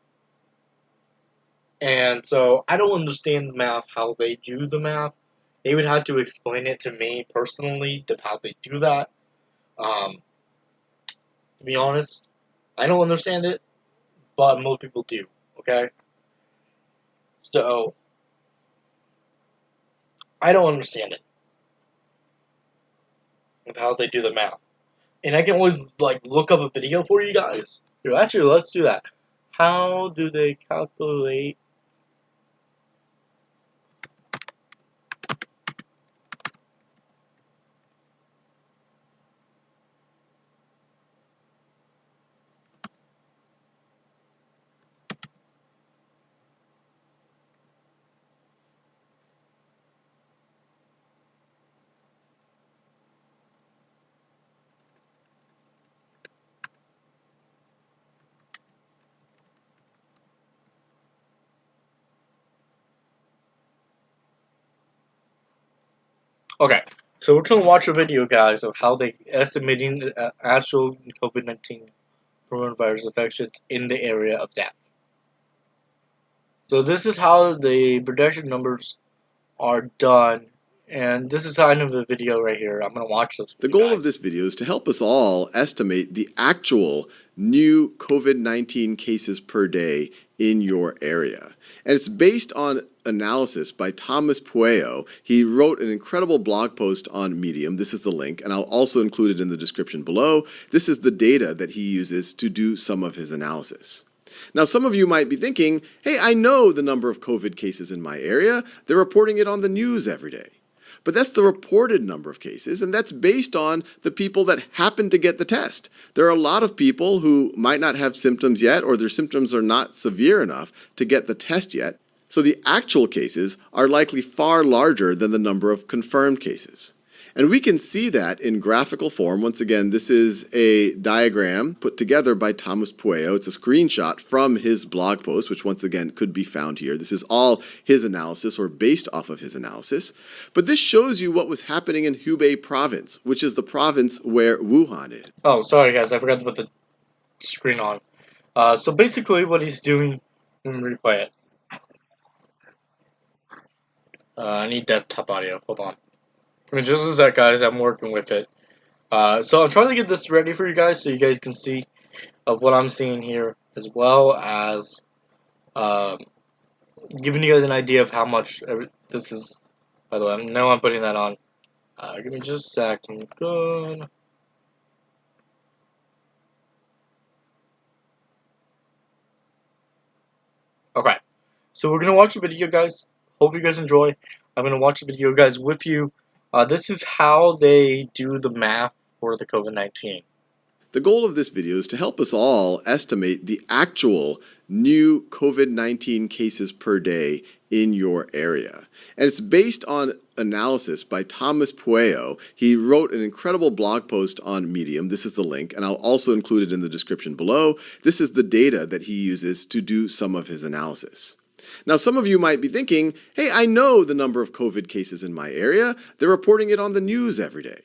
And so I don't understand the math, how they do the math. They would have to explain it to me personally, to how they do that. To be honest, I don't understand it, but most people do, okay? So, I don't understand it, of how they do the math. And I can always, like, look up a video for you guys. Here, actually, let's do that. How do they calculate? Okay, so we're going to watch a video, guys, of how they estimating the actual COVID-19 coronavirus infections in the area of death. So this is how the production numbers are done, and this is kind of the video right here. I'm going to watch this. The goal of this video is to help us all estimate the actual new COVID-19 cases per day in your area. And it's based on analysis by Thomas Pueo. He wrote an incredible blog post on Medium. This is the link, and I'll also include it in the description below. This is the data that he uses to do some of his analysis. Now, some of you might be thinking, hey, I know the number of COVID cases in my area. They're reporting it on the news every day. But that's the reported number of cases, and that's based on the people that happen to get the test. There are a lot of people who might not have symptoms yet, or their symptoms are not severe enough to get the test yet. So the actual cases are likely far larger than the number of confirmed cases. And we can see that in graphical form. Once again, this is a diagram put together by Thomas Pueo. It's a screenshot from his blog post, which once again could be found here. This is all his analysis, or based off of his analysis. But this shows you what was happening in Hubei province, which is the province where Wuhan is. Oh, sorry guys, I forgot to put the screen on. So basically what he's doing, let me replay it. I need desktop audio, hold on. I mean, just a sec, guys, I'm working with it. So I'm trying to get this ready for you guys so you guys can see of what I'm seeing here, as well as giving you guys an idea of how much this is. By the way, I know I'm putting that on. Give me just a second. Good. Okay, so we're gonna watch a video, guys. Hope you guys enjoy. I'm gonna watch a video, guys, with you. This is how they do the math for the COVID-19. The goal of this video is to help us all estimate the actual new COVID-19 cases per day in your area. And it's based on analysis by Thomas Pueo. He wrote an incredible blog post on Medium. This is the link, and I'll also include it in the description below. This is the data that he uses to do some of his analysis. Now, some of you might be thinking, hey, I know the number of COVID cases in my area. They're reporting it on the news every day.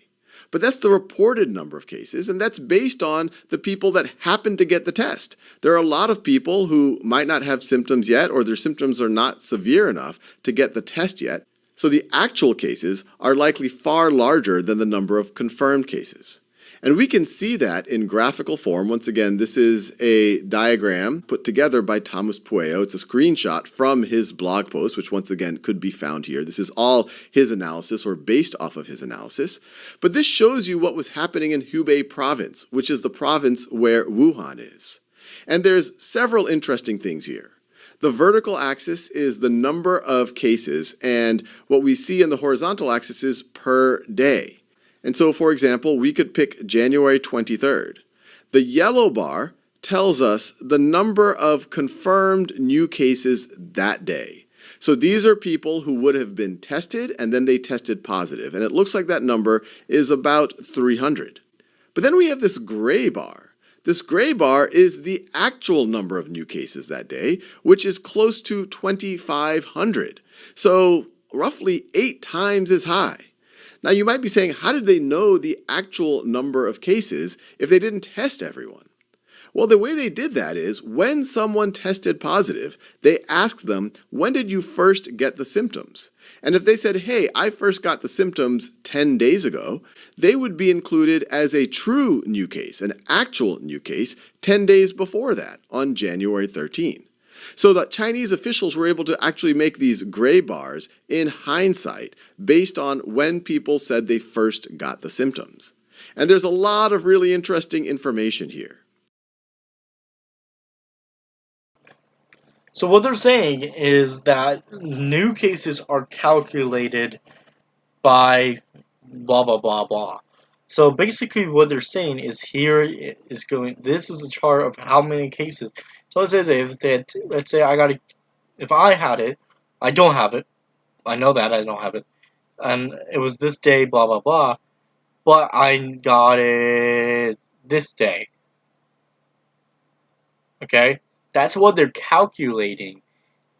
But that's the reported number of cases, and that's based on the people that happen to get the test. There are a lot of people who might not have symptoms yet, or their symptoms are not severe enough to get the test yet. So the actual cases are likely far larger than the number of confirmed cases. And we can see that in graphical form. Once again, this is a diagram put together by Thomas Pueo. It's a screenshot from his blog post, which once again could be found here. This is all his analysis or based off of his analysis. But this shows you what was happening in Hubei province, which is the province where Wuhan is. And there's several interesting things here. The vertical axis is the number of cases, and what we see in the horizontal axis is per day. And so, for example, we could pick January 23rd. The yellow bar tells us the number of confirmed new cases that day. So these are people who would have been tested and then they tested positive. And it looks like that number is about 300. But then we have this gray bar. This gray bar is the actual number of new cases that day, which is close to 2,500. So roughly 8 times as high. Now you might be saying, how did they know the actual number of cases if they didn't test everyone? Well, the way they did that is when someone tested positive, they asked them, when did you first get the symptoms? And if they said, hey, I first got the symptoms 10 days ago, they would be included as a true new case, an actual new case, 10 days before that, on January 13. So the Chinese officials were able to actually make these gray bars in hindsight based on when people said they first got the symptoms. And there's a lot of really interesting information here. So what they're saying is that new cases are calculated by blah blah blah blah. So basically what they're saying is here is going, this is a chart of how many cases. So let's say let's say if I had it, I don't have it. I know that I don't have it. And it was this day, blah blah blah. But I got it this day. Okay? That's what they're calculating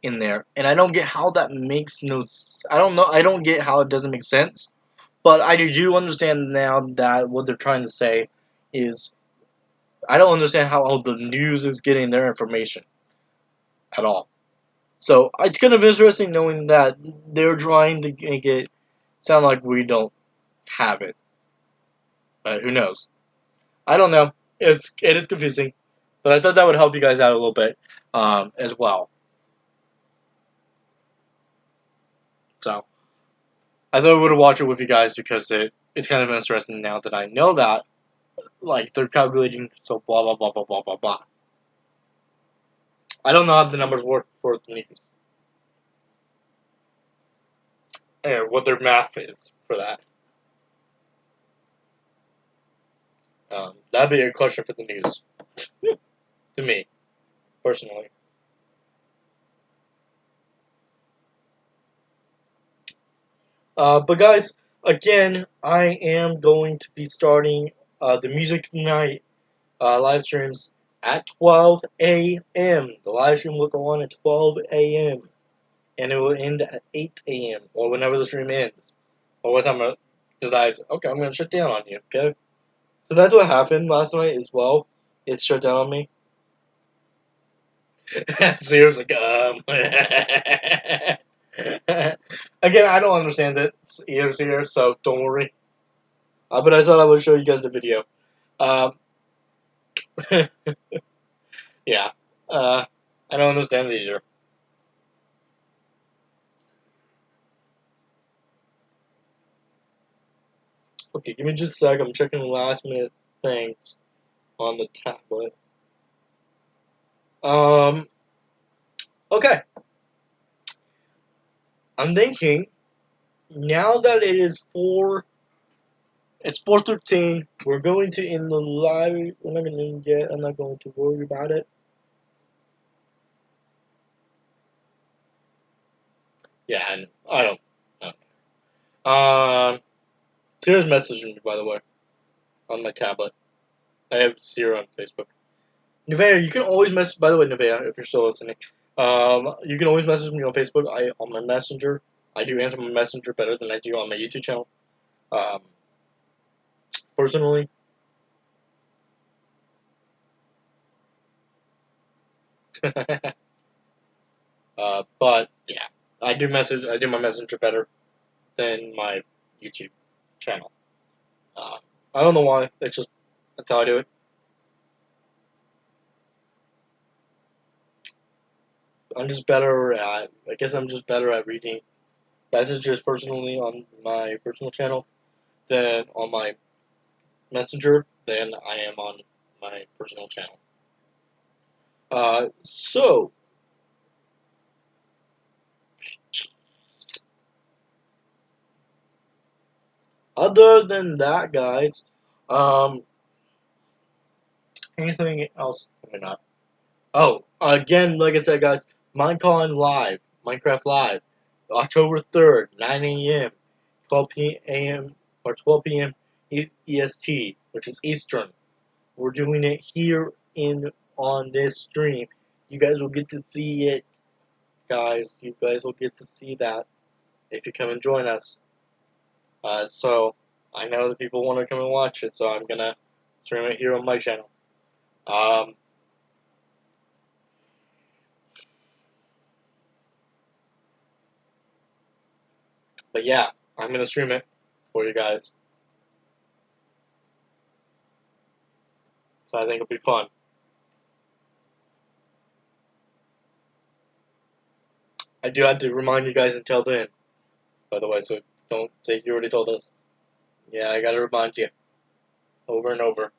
in there. And I don't get how that makes no I don't get how it doesn't make sense. But I do understand now that what they're trying to say is, I don't understand how all the news is getting their information at all. So it's kind of interesting knowing that they're trying to make it sound like we don't have it. But who knows? I don't know. It is confusing, but I thought that would help you guys out a little bit as well. So I thought I would watch it with you guys because it's kind of interesting now that I know that, like, they're calculating, so blah blah blah blah blah blah blah. I don't know how the numbers work for the news. And what their math is for that. That'd be a question for the news. To me, personally. But guys, again, I am going to be starting the Music Night live streams at 12 a.m. The live stream will go on at 12 a.m. and it will end at 8 a.m. or whenever the stream ends. Or what time I decide, okay, I'm going to shut down on you, okay? So that's what happened last night as well. It shut down on me. Zero's like, Again, I don't understand it either, so don't worry. But I thought I would show you guys the video. Yeah. I don't understand it either. Okay, give me just a sec. I'm checking the last minute things on the tablet. Okay. I'm thinking, now that it is 4 It's 4:13. We're going to end the live. We're not going to end yet. I'm not going to worry about it. Yeah, and I don't know. Sarah's messaging me, by the way, on my tablet. I have Sarah on Facebook. Nevea, you can always message. By the way, Nevea, if you're still listening, you can always message me on Facebook. On my Messenger. I do answer my Messenger better than I do on my YouTube channel. Personally. But yeah, I do my Messenger better than my YouTube channel. I don't know why. That's how I do it. I'm just better at. I guess I'm just better at reading messages personally on my personal channel than on my Messenger than I am on my personal channel. So other than that, guys, anything else coming up? Oh, again, like I said, guys, Minecon Live, Minecraft Live, October 3rd, 9 a.m., 12 p.m. or 12 p.m. EST, which is Eastern. We're doing it here on this stream. You guys will get to see it, guys. You guys will get to see that if you come and join us. So I know that people want to come and watch it, so I'm gonna stream it here on my channel. But yeah, I'm gonna stream it for you guys. So I think it'll be fun. I do have to remind you guys until then, by the way, so don't say you already told us. Yeah, I gotta remind you over and over.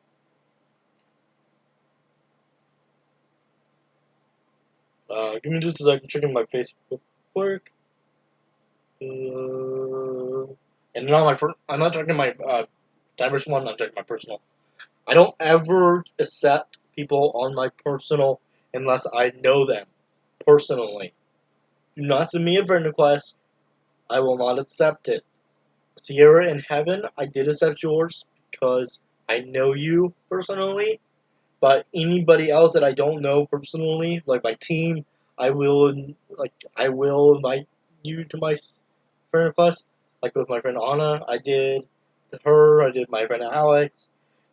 Give me just a second, checking my Facebook work. And not I'm not checking my diverse one. I'm checking my personal. I don't ever accept people on my personal unless I know them personally. Do not send me a friend request. I will not accept it. Sierra in Heaven, I did accept yours because I know you personally. But anybody else that I don't know personally, like my team, I will invite you to my friend request. Like with my friend Anna, I did her. I did my friend Alex.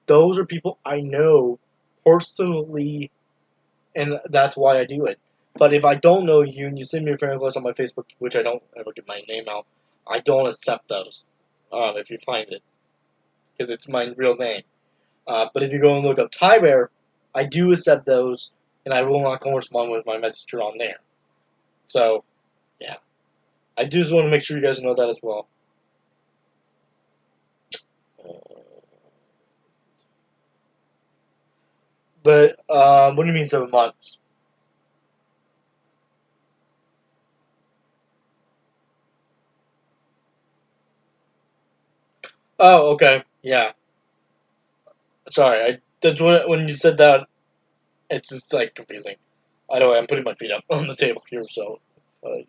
Those are people I know personally, and that's why I do it. But if I don't know you and you send me a friend request on my Facebook, which I don't ever get my name out, I don't accept those. If you find it, because it's my real name. But if you go and look up TyBear, I do accept those, and I will not correspond with my messenger on there. So, yeah. I do just want to make sure you guys know that as well. But, what do you mean 7 months? Oh, okay. Yeah. Sorry, that's when you said that, it's just, like, confusing. Anyway, I'm putting my feet up on the table here, so if I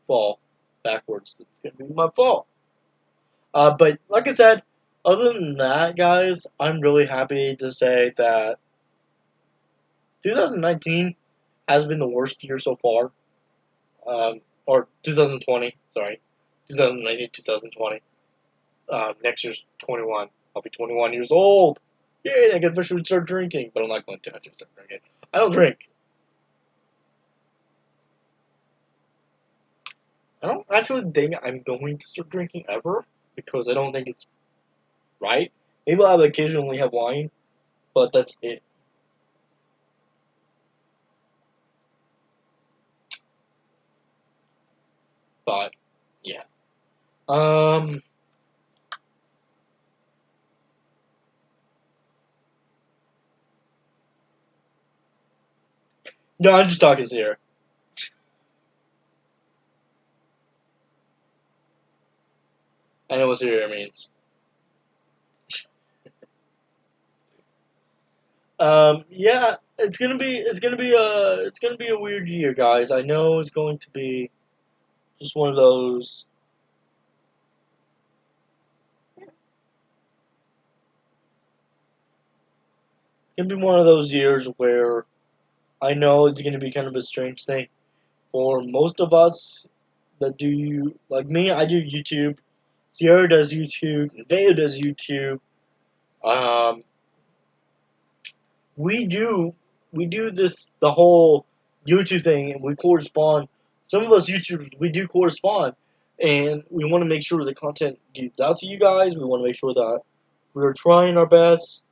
fall backwards, it's going to be my fault. But, like I said, other than that, guys, I'm really happy to say that 2019 has been the worst year so far. Or 2020, sorry. 2019, 2020. Next year's 21. I'll be 21 years old. Yay, I can officially start drinking. But I'm not going to actually start drinking. I don't drink. I don't actually think I'm going to start drinking ever. Because I don't think it's right. Maybe I'll occasionally have wine. But that's it. But, yeah. No, I'm just talking to Sierra. I know what Sierra means. Yeah, it's gonna be a weird year, guys. I know it's going to be just one of those. It's gonna be one of those years where I know it's gonna be kind of a strange thing for most of us that do like me. I do YouTube. Sierra does YouTube. Veo does YouTube. Um, we do we do this the whole YouTube thing, and we correspond. Some of us YouTubers we do correspond, and we want to make sure the content gets out to you guys. We want to make sure that we are trying our best.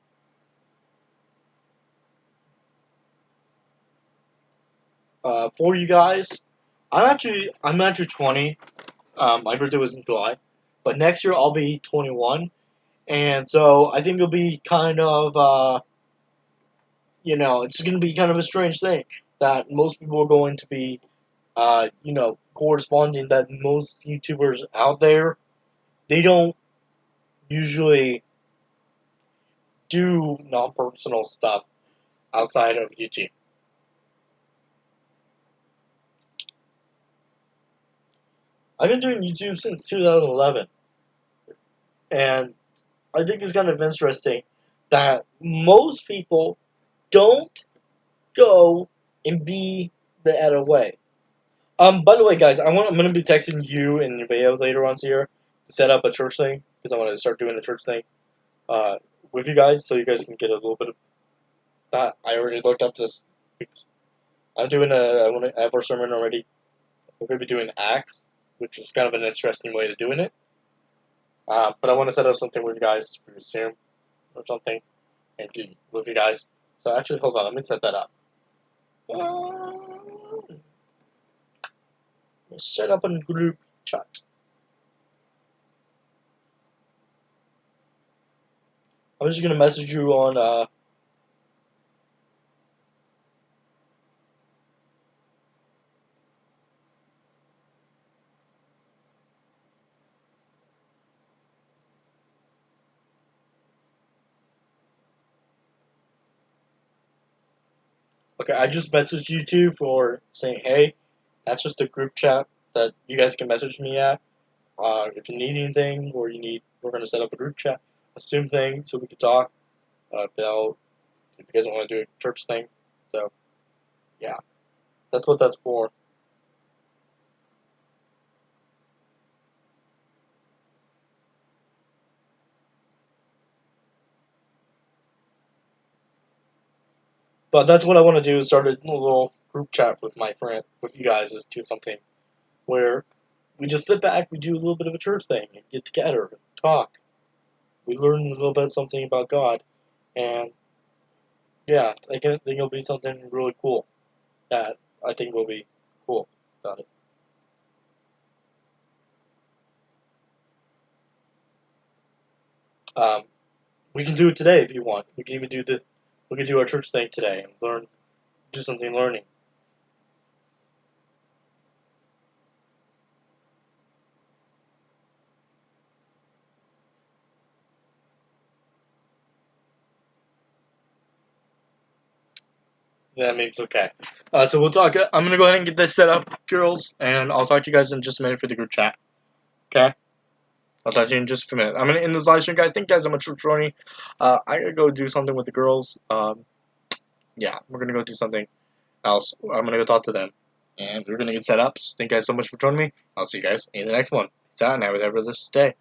For you guys. I'm actually 20. My birthday was in July, but next year I'll be 21, and so I think it'll be kind of it's going to be kind of a strange thing that most people are going to be corresponding. That most YouTubers out there, they don't usually do non-personal stuff outside of YouTube. I've been doing YouTube since 2011, and I think it's kind of interesting that most people don't go and be the other way. By the way, guys, I'm gonna be texting you and Nevaeh later on here to set up a church thing because I want to start doing a church thing with you guys, so you guys can get a little bit of that. I already looked up this. I'm doing I have our sermon already. We're gonna be doing Acts, which is kind of an interesting way to doing it. But I want to set up something with you guys for Zoom or something and do with you guys. So actually, hold on, let me set that up. Let's set up a group chat. I'm just gonna message you on. Okay, I just messaged you two for saying, hey, that's just a group chat that you guys can message me at. If you need anything or we're gonna set up a group chat, a Zoom thing, so we can talk about if you guys want to do a church thing. So yeah, that's what that's for. But that's what I want to do is start a little group chat with my friend, with you guys, is do something where we just sit back, we do a little bit of a church thing, and get together, and talk. We learn a little bit something about God, and yeah, I think it'll be something really cool that I think will be cool about it. Um, we can do it today if you want. We can do our church thing today and do something learning. That means okay. So we'll talk. I'm gonna go ahead and get this set up, girls, and I'll talk to you guys in just a minute for the group chat. Okay. I'll talk to you in just a minute. I'm gonna end this live stream, guys. Thank you guys so much for joining. I gotta go do something with the girls. Yeah, we're gonna go do something else. I'm gonna go talk to them, and we're gonna get set up. So thank you guys so much for joining me. I'll see you guys in the next one. Peace out, and have a blessed day.